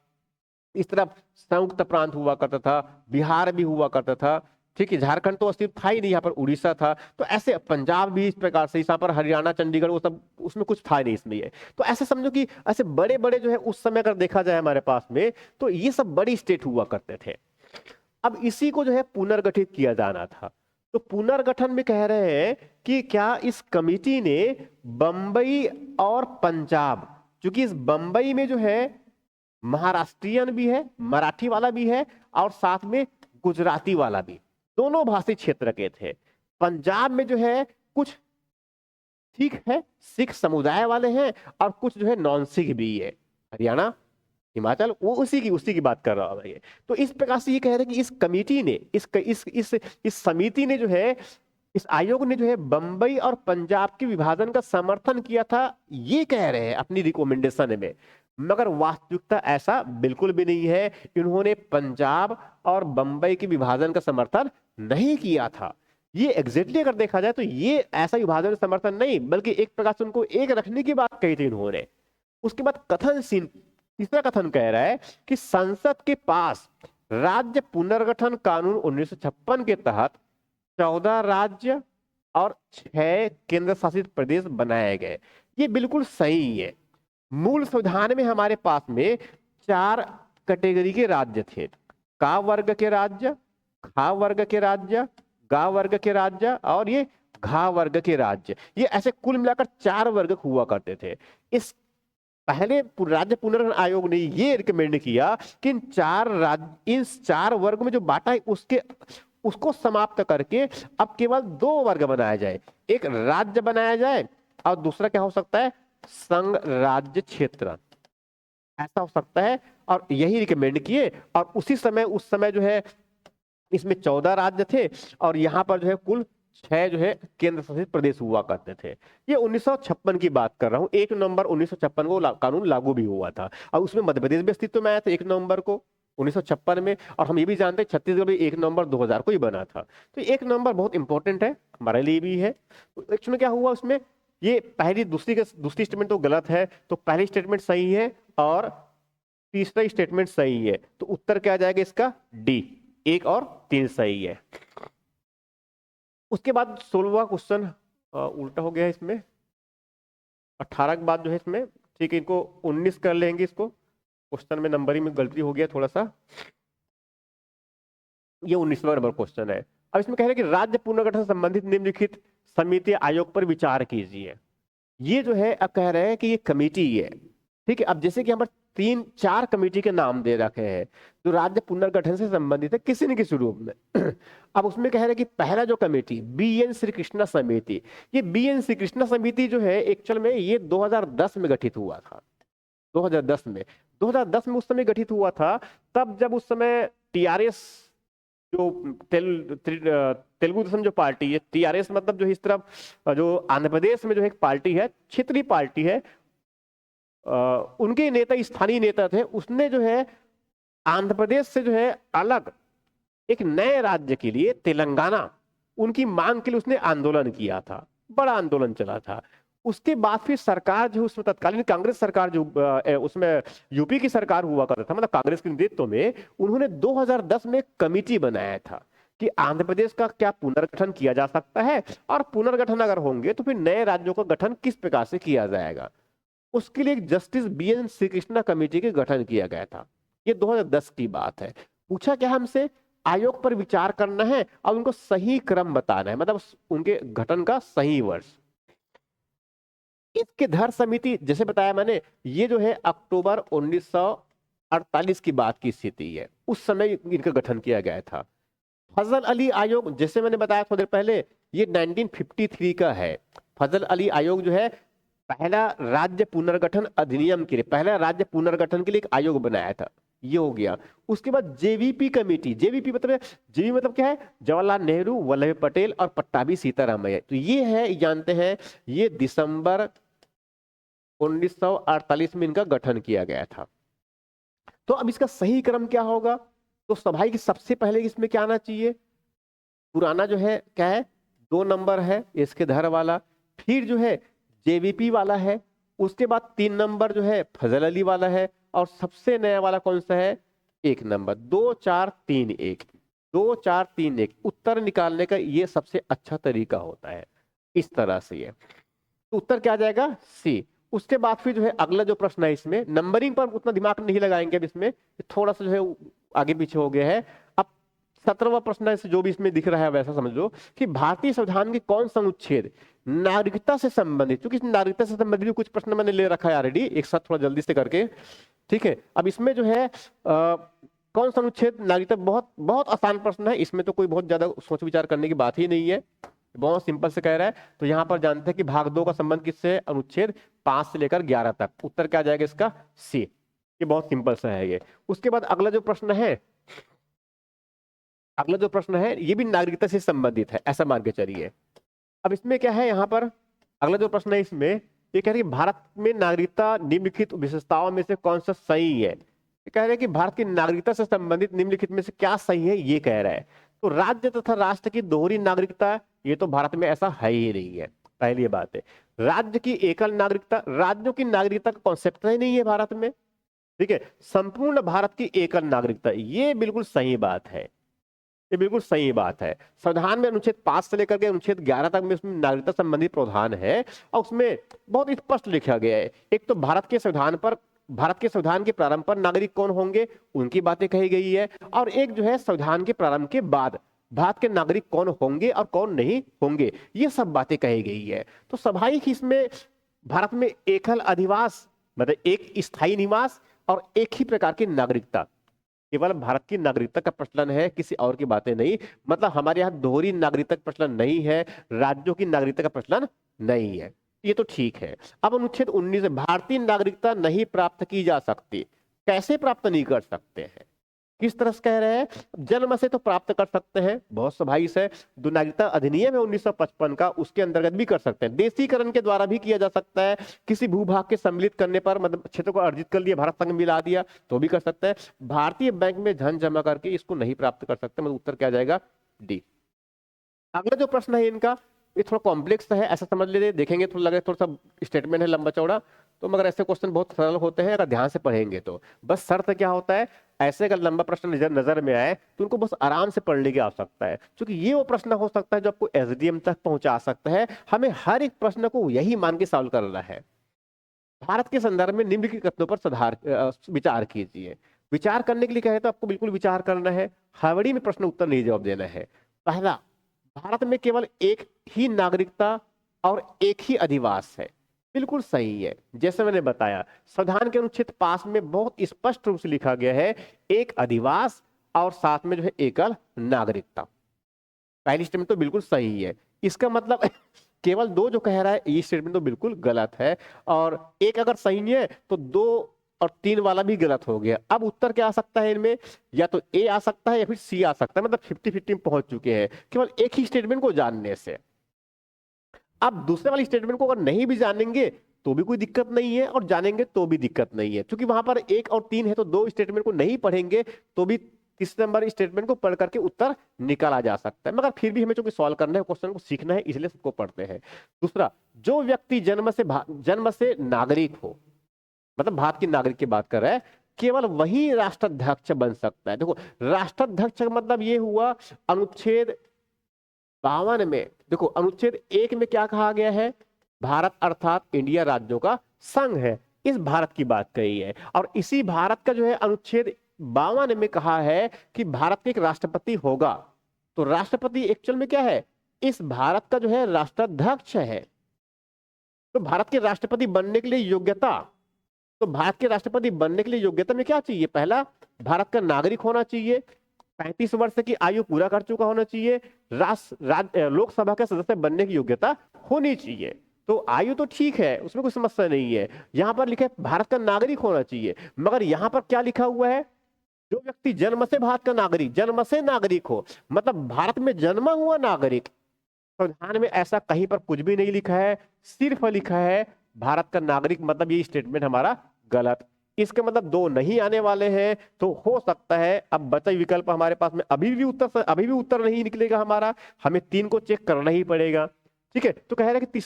इस तरफ संयुक्त प्रांत हुआ करता था, बिहार भी हुआ करता था। ठीक है, झारखंड तो अस्तित्व था ही नहीं, यहाँ पर उड़ीसा था। तो ऐसे पंजाब भी इस प्रकार से, यहाँ पर हरियाणा, चंडीगढ़, वो सब उसमें कुछ था नहीं इसमें ये। तो ऐसे समझो कि ऐसे बड़े बड़े जो है उस समय अगर देखा जाए हमारे पास में, तो ये सब बड़ी स्टेट हुआ करते थे। अब इसी को जो है पुनर्गठित किया जाना था। तो पुनर्गठन में कह रहे हैं कि क्या इस कमिटी ने बंबई और पंजाब, क्योंकि इस बंबई में जो है महाराष्ट्रियन भी है, मराठी वाला भी है, और साथ में गुजराती वाला भी, दोनों भाषी क्षेत्र के थे। पंजाब में जो है कुछ सिख है, सिख समुदाय वाले हैं, और कुछ जो है नॉन सिख भी है। हरियाणा, हिमाचल, वो उसी की बात कर रहा है। तो इस प्रकार से ये कह रहे हैं कि इस कमेटी ने, इस समिति ने जो है, इस आयोग ने जो है बंबई और पंजाब के विभाजन का समर्थन किया था, ये कह रहे हैं अपनी रिकमेंडेशन में। मगर वास्तविकता ऐसा बिल्कुल भी नहीं है। इन्होंने पंजाब और बंबई के विभाजन का समर्थन नहीं किया था। ये एग्जैक्टली अगर देखा जाए तो ये ऐसा विभाजन समर्थन नहीं, बल्कि एक प्रकार से उनको एक रखने की बात कही थी इन्होंने। उसके बाद तीसरा कथन कह रहा है कि संसद के पास राज्य पुनर्गठन कानून 1956 के तहत 14 राज्य और 6 केंद्र शासित प्रदेश बनाए गए। ये बिल्कुल सही है। मूल संविधान में हमारे पास में 4 कैटेगरी के राज्य थे। का वर्ग के राज्य, खा वर्ग के राज्य, गा वर्ग के राज्य और ये घा वर्ग के राज्य। ये ऐसे कुल मिलाकर 4 वर्ग हुआ करते थे। इस पहले राज्य पुनर्गठन आयोग ने ये रिकमेंड किया कि इन 4 वर्ग में जो बांटा है उसको समाप्त करके अब केवल 2 वर्ग बनाया जाए, एक राज्य बनाया जाए और दूसरा क्या हो सकता है, संघ राज्य क्षेत्र, ऐसा हो सकता है। और यही रिकमेंड किए और उस समय जो है इसमें 14 राज्य थे और यहाँ पर जो है कुल 6 जो है केंद्र शासित प्रदेश हुआ करते थे। ये 1956 की बात कर रहा हूँ। 1 नवंबर 1956 को कानून लागू भी हुआ था और उसमें मध्य प्रदेश भी अस्तित्व में आया था 1 नवंबर को 1956 में। और हम ये भी जानते हैं छत्तीसगढ़ भी 1 नवंबर 2000 को ही बना था। तो 1 नवंबर बहुत इंपॉर्टेंट है हमारे लिए भी है। तो एक्चुअली क्या हुआ उसमें, ये दूसरी स्टेटमेंट तो गलत है, तो पहली स्टेटमेंट सही है और तीसरा स्टेटमेंट सही है। तो उत्तर क्या आ जाएगा इसका, डी, 1 और 3 सही है। उसके बाद 16वां क्वेश्चन उल्टा हो गया है इसमें, 18 के बाद जो है इसमें, ठीक है, इनको 19 कर लेंगे। इसको क्वेश्चन में नंबरिंग में गलती हो गया थोड़ा सा, ये 19वां नंबर क्वेश्चन है। अब इसमें कह रहे हैं कि राज्य पुनर्गठन संबंधित निम्नलिखित समिति आयोग पर विचार कीजिए। ये जो है अब कह रहे हैं कि ये कमेटी है, ठीक है। अब जैसे कि यहाँ पर 3-4 कमेटी के नाम दे रखे हैं जो राज्य पुनर्गठन से संबंधित है किसी न किसी रूप में। अब उसमें कह रहे हैं कि पहला जो कमेटी BN श्री कृष्णा समिति, ये BN श्री कृष्णा समिति जो है एक्चुअल में ये 2010 में गठित हुआ था। 2010 में उस समय गठित हुआ था, तब जब उस समय TRS जो तेलुगु देशम जो पार्टी है, TRS मतलब जो इस तरफ जो आंध्र प्रदेश में जो एक पार्टी है, क्षेत्रीय पार्टी है, उनके नेता स्थानीय नेता थे। उसने जो है आंध्र प्रदेश से जो है अलग एक नए राज्य के लिए तेलंगाना, उनकी मांग के लिए उसने आंदोलन किया था, बड़ा आंदोलन चला था। उसके बाद फिर सरकार जो उसमें तत्कालीन कांग्रेस सरकार जो उसमें यूपी की सरकार हुआ करता था, मतलब कांग्रेस के नेतृत्व में, उन्होंने 2010 में कमेटी बनाया था कि आंध्र प्रदेश का क्या पुनर्गठन किया जा सकता है और पुनर्गठन अगर होंगे तो फिर नए राज्यों का गठन किस प्रकार से किया जाएगा। उसके लिए एक justice BN Shri Krishna committee के गठन किया गया था। ये 2010 की बात है। पूछा क्या हमसे, आयोग पर विचार करना है और उनको सही क्रम बताना है, मतलब उनके गठन का सही वर्ष। इसके धर समिति जैसे बताया मैंने, ये जो है अक्टूबर 1948 की बात की स्थिति है, उस समय इनका गठन किया गया था। फजल अली आयोग जैसे मैंने बताया थोड़ी देर पहले, ये 1953 का है। फजल अली आयोग जो है पहला राज्य पुनर्गठन अधिनियम के लिए, पहला राज्य पुनर्गठन के लिए एक आयोग बनाया था, ये हो गया। उसके बाद JVP कमेटी, JVP मतलब क्या है, जवाहरलाल नेहरू, वल्लभ पटेल और पट्टाभी सीतारामैया। तो ये है, जानते हैं, ये दिसंबर 1948 में इनका गठन किया गया था। तो अब इसका सही क्रम क्या होगा, तो सभाई की सबसे पहले इसमें क्या आना चाहिए, पुराना जो है क्या है, 2 नंबर है इसके धर वाला, फिर जो है JVP वाला है, उसके बाद 3 नंबर जो है फजल अली वाला है, और सबसे नया वाला कौन सा है, 1 नंबर, 2 4 3 1, 2 4 3 1। उत्तर निकालने का ये सबसे अच्छा तरीका होता है, इस तरह से ये। तो उत्तर क्या आ जाएगा, C। उसके बाद फिर जो है अगला जो प्रश्न है, इसमें नंबरिंग पर उतना दिमाग नहीं लगाएंगे, अब इसमें थोड़ा सा जो है आगे पीछे हो गया है। अब 17वां प्रश्न है, जो भी इसमें दिख रहा है वैसा समझ लो कि भारतीय संविधान के कौन सा अनुच्छेद नागरिकता से संबंधित, क्योंकि नागरिकता से संबंधित कुछ प्रश्न मैंने ले रखा है ऑलरेडी, एक साथ थोड़ा जल्दी से करके, ठीक है। अब इसमें जो है कौन सा अनुच्छेद नागरिकता, बहुत बहुत आसान प्रश्न है, इसमें तो कोई बहुत ज्यादा सोच विचार करने की बात ही नहीं है, बहुत सिंपल से कह रहा है। तो यहाँ पर जानते हैं कि भाग 2 का संबंध किससे है, अनुच्छेद 5 से लेकर 11 तक। उत्तर क्या आ जाएगा इसका, C। ये बहुत सिंपल सा है ये। उसके बाद अगला जो प्रश्न है, ये भी नागरिकता से संबंधित है, ऐसा मान के चलिए। अब इसमें क्या है, यहाँ पर अगला जो प्रश्न है इसमें ये कह रही है भारत में नागरिकता निम्नलिखित विशेषताओं में से कौन सा सही है। ये कह रहे हैं कि भारत की नागरिकता से संबंधित निम्नलिखित में से क्या सही है, ये कह रहा है। तो राज्य तथा राष्ट्र की दोहरी नागरिकता, ये तो भारत में ऐसा है ही नहीं है, पहली बात है। राज्य की एकल नागरिकता, राज्यों की नागरिकता का कॉन्सेप्ट ही नहीं है भारत में, ठीक है। संपूर्ण भारत की एकल नागरिकता, ये बिल्कुल सही बात है, ये बिल्कुल सही बात है। संविधान में अनुच्छेद 5 से लेकर के अनुच्छेद 11 तक में उसमें नागरिकता संबंधी प्रावधान है और उसमें बहुत स्पष्ट लिखा गया है। एक तो भारत के संविधान पर भारत के संविधान के प्रारंभ पर नागरिक कौन होंगे उनकी बातें कही गई है, और एक जो है संविधान के प्रारंभ के बाद भारत के नागरिक कौन होंगे और कौन नहीं होंगे, ये सब बातें कही गई है। तो स्वाभाविक इसमें भारत में एकल अधिवास मतलब एक स्थायी निवास और एक ही प्रकार की नागरिकता, केवल भारत की नागरिकता का प्रचलन है, किसी और की बातें नहीं। मतलब हमारे यहाँ दोहरी नागरिकता का प्रचलन नहीं है, राज्यों की नागरिकता का प्रचलन नहीं है, ये तो ठीक है। अब अनुच्छेद 19 भारतीय नागरिकता नहीं प्राप्त की जा सकती। कैसे प्राप्त नहीं कर सकते हैं, किस तरह से कह रहे हैं? जन्म से तो प्राप्त कर सकते हैं, बहुत स्वाभाविक है। जो नागरिकता अधिनियम है 1955 का, उसके अंतर्गत भी कर सकते हैं। देशीकरण के द्वारा भी किया जा सकता है, किसी भूभाग के सम्मिलित करने पर मतलब क्षेत्र को अर्जित कर लिया, भारत संग मिला दिया तो भी कर सकते हैं। भारतीय बैंक में धन जमा करके इसको नहीं प्राप्त कर सकते, मतलब उत्तर क्या जाएगा? डी। अगला जो प्रश्न है इनका ये थोड़ा कॉम्प्लेक्स है, ऐसा समझ लेते, देखेंगे थोड़ा लगे थोड़ा सा स्टेटमेंट है लंबा चौड़ा, तो मगर ऐसे क्वेश्चन बहुत सरल होते हैं अगर ध्यान से पढ़ेंगे तो। बस शर्त क्या होता है, ऐसे अगर लंबा प्रश्न नजर में आए तो उनको बस आराम से पढ़ने की आवश्यकता है, क्योंकि ये वो प्रश्न हो सकता है जो आपको एसडीएम तक पहुंचा सकता है। हमें हर एक प्रश्न को यही मान के सॉल्व करना है। भारत के संदर्भ में निम्नलिखित कथनों पर विचार कीजिए। विचार करने के लिए कहे तो आपको बिल्कुल विचार करना है, हावड़ी में प्रश्न उत्तर नहीं जवाब देना है। पहला, भारत में केवल एक ही नागरिकता और एक ही अधिवास है, बिल्कुल सही है। जैसे मैंने बताया संविधान के अनुच्छेद 5 में बहुत स्पष्ट रूप से लिखा गया है एक अधिवास और साथ में जो है एकल नागरिकता। पहली स्टेटमेंट तो बिल्कुल सही है। इसका मतलब केवल दो जो कह रहा है ये स्टेटमेंट तो बिल्कुल गलत है, और एक अगर सही है तो 2 और 3 वाला भी गलत हो गया। अब उत्तर क्या आ सकता है इनमें, या तो ए आ सकता है या फिर सी आ सकता है, मतलब 50-50 में पहुंच चुके हैं केवल एक ही स्टेटमेंट को जानने से। अब दूसरे वाली स्टेटमेंट को अगर नहीं भी जानेंगे तो भी कोई दिक्कत नहीं है, और जानेंगे तो भी दिक्कत नहीं है, क्योंकि वहां पर 1 और 3 है तो 2 स्टेटमेंट को नहीं पढ़ेंगे तो भी तीसरे नंबर स्टेटमेंट को पढ़ करके उत्तर निकाला जा सकता है। मगर फिर भी हमें चूंकि सॉल्व करना है, क्वेश्चन को सीखना है, इसलिए सबको पढ़ते हैं। दूसरा, जो व्यक्ति जन्म से नागरिक हो, मतलब भारत की नागरिक की बात कर रहा है, केवल वही राष्ट्राध्यक्ष बन सकता है। देखो राष्ट्राध्यक्ष का मतलब ये हुआ अनुच्छेद 52 में, देखो अनुच्छेद 1 में क्या कहा गया है, भारत अर्थात इंडिया राज्यों का संघ है, इस भारत की बात कही है। और इसी भारत का जो है अनुच्छेद 52 में कहा है कि भारत के एक राष्ट्रपति होगा। तो राष्ट्रपति एक्चुअल में क्या है, इस भारत का जो है राष्ट्राध्यक्ष है। तो भारत के राष्ट्रपति बनने के लिए योग्यता, तो भारत के राष्ट्रपति बनने के लिए योग्यता में क्या चाहिए, पहला भारत का नागरिक होना चाहिए, 35 वर्ष की आयु पूरा कर चुका होना चाहिए, लोकसभा का सदस्य बनने की योग्यता होनी चाहिए। तो आयु तो ठीक है, उसमें कोई समस्या नहीं है। यहां पर लिखा है भारत का नागरिक होना चाहिए, मगर यहां पर क्या लिखा हुआ है, जो व्यक्ति जन्म से भारत का नागरिक, जन्म से नागरिक हो, मतलब भारत में जन्मा हुआ नागरिक। संविधान में ऐसा कहीं पर कुछ भी नहीं लिखा है, सिर्फ लिखा है भारत का नागरिक, मतलब ये स्टेटमेंट हमारा गलत। इसके मतलब 2 नहीं आने वाले हैं, तो हो सकता है अब बचा विकल्प हमारे पास में अभी भी उत्तर नहीं निकलेगा हमारा, हमें 3 को चेक करना ही पड़ेगा। ठीक है, तो कह रहे हैं कि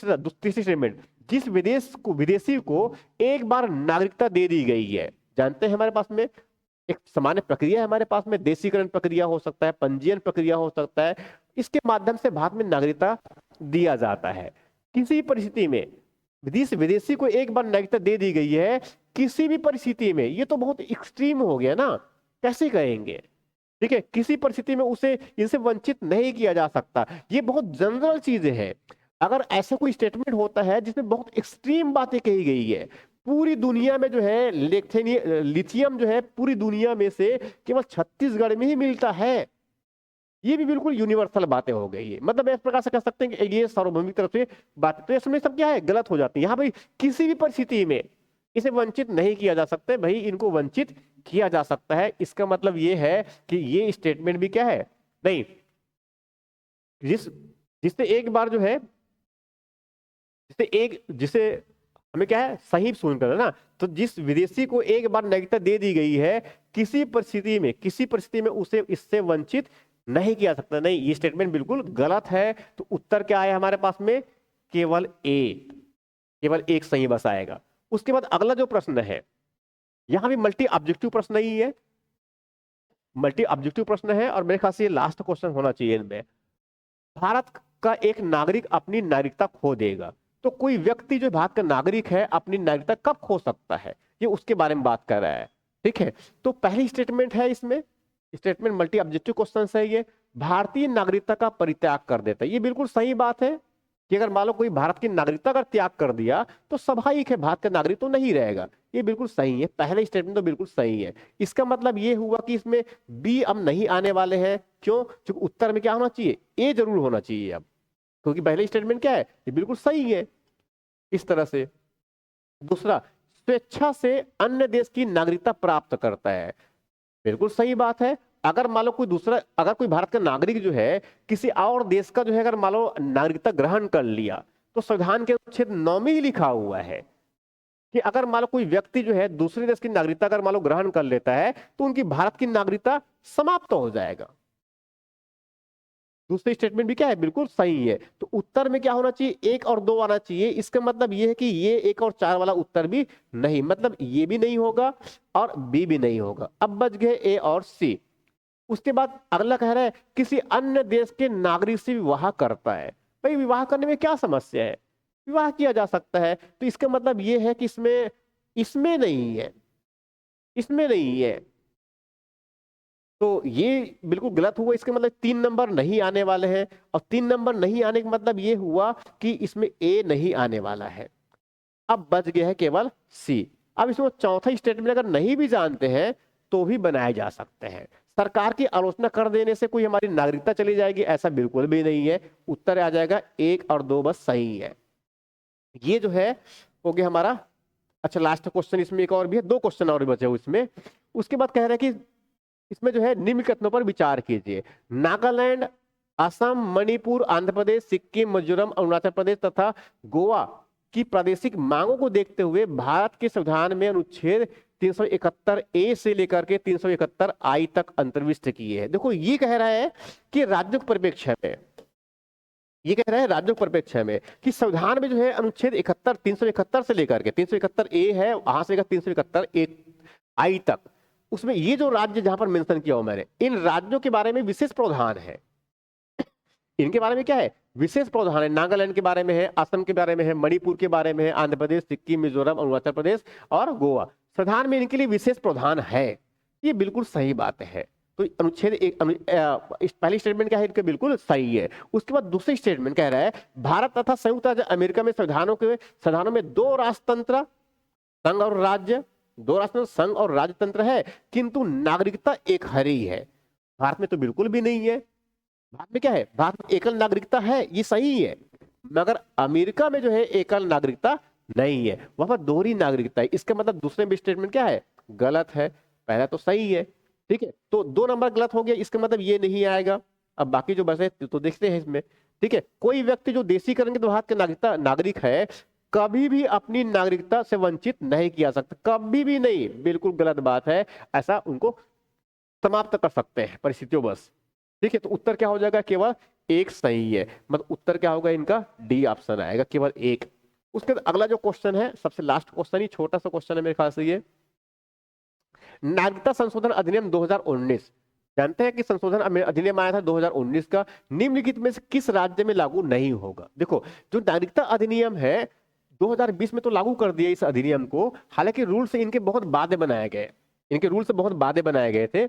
तीसरी स्टेटमेंट, जिस विदेशी को एक बार नागरिकता दे दी गई है, जानते हैं हमारे पास में एक सामान्य प्रक्रिया है, हमारे पास में देशीकरण प्रक्रिया हो सकता है, पंजीयन प्रक्रिया हो सकता है, इसके माध्यम से भारत में नागरिकता दिया जाता है। किसी परिस्थिति में विदेशी को एक बार नागरिकता दे दी गई है, किसी भी परिस्थिति में, ये तो बहुत एक्सट्रीम हो गया ना, कैसे कहेंगे? ठीक है, किसी परिस्थिति में उसे इनसे वंचित नहीं किया जा सकता, ये बहुत जनरल चीजें हैं। अगर ऐसा कोई स्टेटमेंट होता है जिसमें बहुत एक्सट्रीम बातें कही गई है, पूरी दुनिया में जो है लिथियम जो है पूरी दुनिया में से केवल छत्तीसगढ़ में ही मिलता है, ये भी बिल्कुल यूनिवर्सल बातें हो गई है। मतलब इस प्रकार से कह सकते हैं कि ये सार्वभौमिक तरफ से बात, तो इसमें सब क्या है, गलत हो जाती है। यहाँ भाई किसी भी परिस्थिति में इसे वंचित नहीं किया जा सकता, भाई इनको वंचित किया जा सकता है। इसका मतलब ये है कि ये स्टेटमेंट भी क्या है, नहीं, जिससे एक बार जो है जिसे हमें क्या है सही सुन कर ना, तो जिस विदेशी को एक बार नागरिकता दे दी गई है, किसी परिस्थिति में उसे इससे वंचित नहीं किया सकता। नहीं, ये स्टेटमेंट बिल्कुल गलत है। तो उत्तर क्या आया हमारे पास में, केवल एक सही बस आएगा। उसके बाद अगला जो प्रश्न है, यहां भी मल्टी ऑब्जेक्टिव प्रश्न नहीं है, मल्टी ऑब्जेक्टिव प्रश्न है, और मेरे ख्याल से ये लास्ट क्वेश्चन होना चाहिए इनमें। भारत का एक नागरिक अपनी नागरिकता खो देगा, तो कोई व्यक्ति जो भारत का नागरिक है अपनी नागरिकता कब खो सकता है, ये उसके बारे में बात कर रहा है। ठीक है, तो पहली स्टेटमेंट है इसमें, स्टेटमेंट मल्टी ऑब्जेक्टिव क्वेश्चन है ये, भारतीय नागरिकता का परित्याग कर देता है। ये बिल्कुल सही बात है कि अगर मान लो कोई भारत की नागरिकता का त्याग कर दिया तो स्वाभाविक है भारत का नागरिक तो नहीं रहेगा। ये बिल्कुल सही है, पहले स्टेटमेंट तो बिल्कुल सही है। इसका मतलब ये हुआ कि इसमें बी अब नहीं आने वाले हैं। क्यों? क्योंकि उत्तर में क्या होना चाहिए, ए जरूर होना चाहिए अब, क्योंकि पहले स्टेटमेंट क्या है, ये बिल्कुल सही है इस तरह से। दूसरा, स्वेच्छा से अन्य देश की नागरिकता प्राप्त करता है, बिल्कुल सही बात है। अगर मान लो कोई दूसरा, अगर कोई भारत का नागरिक जो है किसी और देश का जो है अगर मान लो नागरिकता ग्रहण कर लिया, तो संविधान के अनुच्छेद 9 में ही लिखा हुआ है कि अगर मान लो कोई व्यक्ति जो है दूसरे देश की नागरिकता अगर मान लो ग्रहण कर लेता है तो उनकी भारत की नागरिकता समाप्त हो जाएगा। दूसरी स्टेटमेंट भी क्या है, बिल्कुल सही है। तो उत्तर में क्या होना चाहिए, 1 और 2 आना चाहिए। इसका मतलब ये है कि ये 1 और 4 वाला उत्तर भी नहीं, मतलब ये भी नहीं होगा और बी भी नहीं होगा। अब बच गए ए और सी। उसके बाद अगला कह रहा है किसी अन्य देश के नागरिक से विवाह करता है। भाई विवाह करने में क्या समस्या है, विवाह किया जा सकता है। तो इसका मतलब ये है कि इसमें इसमें नहीं है, इसमें नहीं है, तो ये बिल्कुल गलत हुआ। इसके मतलब 3 नंबर नहीं आने वाले हैं, और 3 नंबर नहीं आने का मतलब ये हुआ कि इसमें ए नहीं आने वाला है। अब बच गया है केवल सी। अब इसमें चौथा स्टेटमेंट अगर नहीं भी जानते हैं तो भी बनाए जा सकते हैं। सरकार की आलोचना कर देने से कोई हमारी नागरिकता चली जाएगी, ऐसा बिल्कुल भी नहीं है। उत्तर आ जाएगा 1 और 2 बस सही है। ये जो है हो गया हमारा। अच्छा, लास्ट क्वेश्चन इसमें एक और भी है, 2 क्वेश्चन और बचे हुए इसमें। उसके बाद कह रहे हैं कि इसमें जो है निम्न कथनों पर विचार कीजिए। नागालैंड, असम, मणिपुर, आंध्र प्रदेश, सिक्किम, मिजोरम, अरुणाचल प्रदेश तथा गोवा की प्रादेशिक मांगों को देखते हुए भारत के संविधान में अनुच्छेद 371 ए से लेकर के 371 आई तक अंतर्विष्ट किए हैं। देखो ये कह रहा है कि राज्यों के परिप्रेक्ष्य में, ये कह रहा है राज्यों के परिप्रेक्ष्य में कि संविधान में जो है अनुच्छेद 71 371 से लेकर के 371 ए है, वहां से लेकर 371 ए आई तक, उसमें ये जो राज्य जहां पर मेंशन किया हो मैंने, इन राज्यों के बारे में विशेष प्रावधान है। इनके बारे में क्या है, विशेष प्रावधान है। नागालैंड के बारे में है, असम के बारे में है, मणिपुर के बारे में है, आंध्र प्रदेश, सिक्किम, मिजोरम, अरुणाचल प्रदेश और गोवा। संविधान में इनके लिए विशेष प्रावधान है, ये बिल्कुल सही बात है। तो अनुच्छेद पहली स्टेटमेंट क्या है, इनका बिल्कुल सही है। उसके बाद दूसरी स्टेटमेंट कह रहा है भारत तथा संयुक्त राज्य अमेरिका में संविधानों में 2 राष्ट्रतंत्र, संघ और राज्य, 2 राष्ट्र संघ और राजतंत्र है, किंतु नागरिकता एक हरी है। भारत में तो बिल्कुल भी नहीं है। भारत में क्या है, भारत में एकल नागरिकता है, ये सही है, मगर अमेरिका में जो है एकल नागरिकता नहीं है, वहां पर दोहरी नागरिकता है। इसका मतलब दूसरे में स्टेटमेंट क्या है, गलत है। पहला तो सही है। ठीक है, तो 2 नंबर गलत हो गया, इसका मतलब ये नहीं आएगा। अब बाकी जो बचे तो देखते हैं इसमें। ठीक है, कोई व्यक्ति जो देशीकरण के भारत का नागरिक है कभी भी अपनी नागरिकता से वंचित नहीं किया सकता, कभी भी नहीं, बिल्कुल गलत बात है। ऐसा उनको समाप्त कर सकते हैं परिस्थितियों बस। ठीक है, तो उत्तर क्या हो जाएगा, केवल 1 सही है। मतलब उत्तर क्या होगा इनका, डी ऑप्शन आएगा, केवल 1। उसके बाद अगला जो क्वेश्चन है, सबसे लास्ट क्वेश्चन, ही छोटा सा क्वेश्चन है मेरे ख्याल से ये, नागरिकता संशोधन अधिनियम 2019। जानते हैं कि संशोधन अधिनियम आया था 2019 का, निम्नलिखित में से किस राज्य में लागू नहीं होगा। देखो जो नागरिकता अधिनियम है 2020 में तो लागू कर दिया इस अधिनियम को, हालांकि रूल्स इनके बहुत बाद बनाए गए, इनके रूल्स बहुत बाद बनाए गए थे।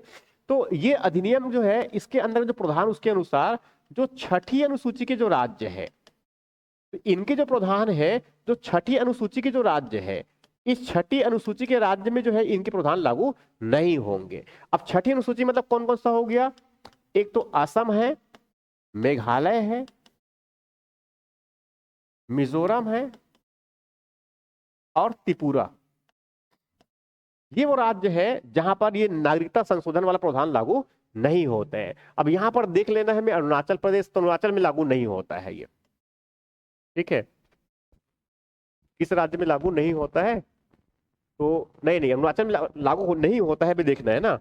तो ये अधिनियम जो है इसके अंदर जो प्रावधान, उसके अनुसार जो 6ठी अनुसूची के जो राज्य है, तो इनके जो प्रावधान है, जो 6ठी अनुसूची के जो राज्य है, इस 6ठी अनुसूची के राज्य में जो है इनके प्रावधान लागू नहीं होंगे। अब 6ठी अनुसूची मतलब कौन कौन सा हो गया, एक तो असम है, मेघालय है, मिजोरम है और त्रिपुरा। ये वो राज्य है जहां पर ये नागरिकता संशोधन वाला प्रावधान लागू नहीं होते हैं। अब यहां पर देख लेना है हमें अरुणाचल प्रदेश, तो अरुणाचल में लागू नहीं होता है ये। ठीक है, किस राज्य में लागू नहीं होता है, तो नहीं अरुणाचल में लागू नहीं होता है, भी देखना है ना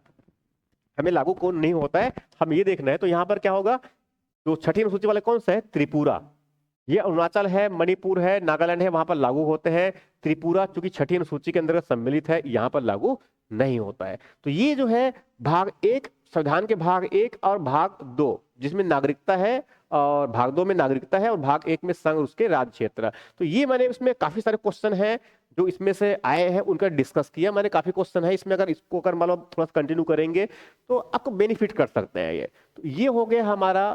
हमें, लागू कौन नहीं होता है हम ये देखना है। तो यहाँ पर क्या होगा, जो 6ठी अनुसूची वाले कौन सा है, त्रिपुरा। ये अरुणाचल है, मणिपुर है, नागालैंड है, वहां पर लागू होते हैं। त्रिपुरा चूंकि 6ठी अनुसूची के अंतर्गत सम्मिलित है, यहाँ पर लागू नहीं होता है। तो ये जो है भाग 1 संविधान के भाग 1 और भाग 2 जिसमें नागरिकता है, और भाग 2 में नागरिकता है, और भाग 1 में संघ उसके राज्य क्षेत्र। तो ये मैंने इसमें काफी सारे क्वेश्चन हैं जो इसमें से आए हैं, उनका डिस्कस किया मैंने। काफी क्वेश्चन है इसमें, अगर इसको अगर मान लो थोड़ा सा कंटिन्यू करेंगे तो आपको बेनिफिट कर सकते हैं ये। तो ये हो गया हमारा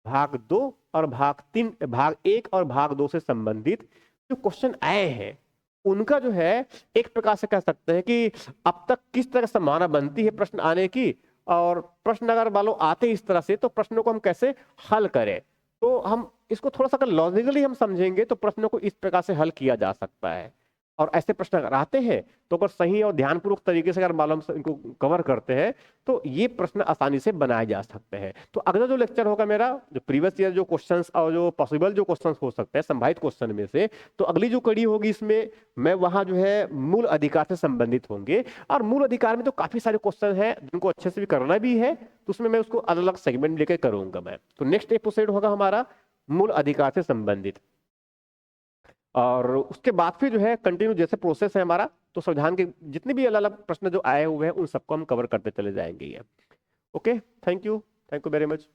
भाग 2 और भाग 3, भाग 1 और भाग 2 से संबंधित जो क्वेश्चन आए हैं उनका जो है एक प्रकार से कह सकते हैं कि अब तक किस तरह संभावना बनती है प्रश्न आने की, और प्रश्न अगर मान लो आते इस तरह से तो प्रश्नों को हम कैसे हल करें। तो हम इसको थोड़ा सा अगर लॉजिकली हम समझेंगे तो प्रश्नों को इस प्रकार से हल किया जा सकता है। और ऐसे प्रश्न अगर आते हैं तो अगर सही और ध्यानपूर्वक तरीके से अगर मालूम से इनको कवर करते हैं तो ये प्रश्न आसानी से बनाए जा सकते हैं। तो अगला जो लेक्चर होगा मेरा, जो प्रीवियस ईयर जो क्वेश्चंस और जो पॉसिबल जो क्वेश्चंस हो सकते हैं संभावित क्वेश्चन में से, तो अगली जो कड़ी होगी इसमें मैं वहां जो है मूल अधिकार से संबंधित होंगे। और मूल अधिकार में तो काफी सारे क्वेश्चन है जिनको अच्छे से भी करना भी है, तो उसमें मैं उसको अलग अलग सेगमेंट लेकर करूंगा मैं। तो नेक्स्ट एपिसोड होगा हमारा मूल अधिकार से संबंधित, और उसके बाद फिर जो है कंटिन्यू जैसे प्रोसेस है हमारा, तो संविधान के जितने भी अलग अलग प्रश्न जो आए हुए हैं उन सबको हम कवर करते चले जाएंगे ये। Okay, thank you very much.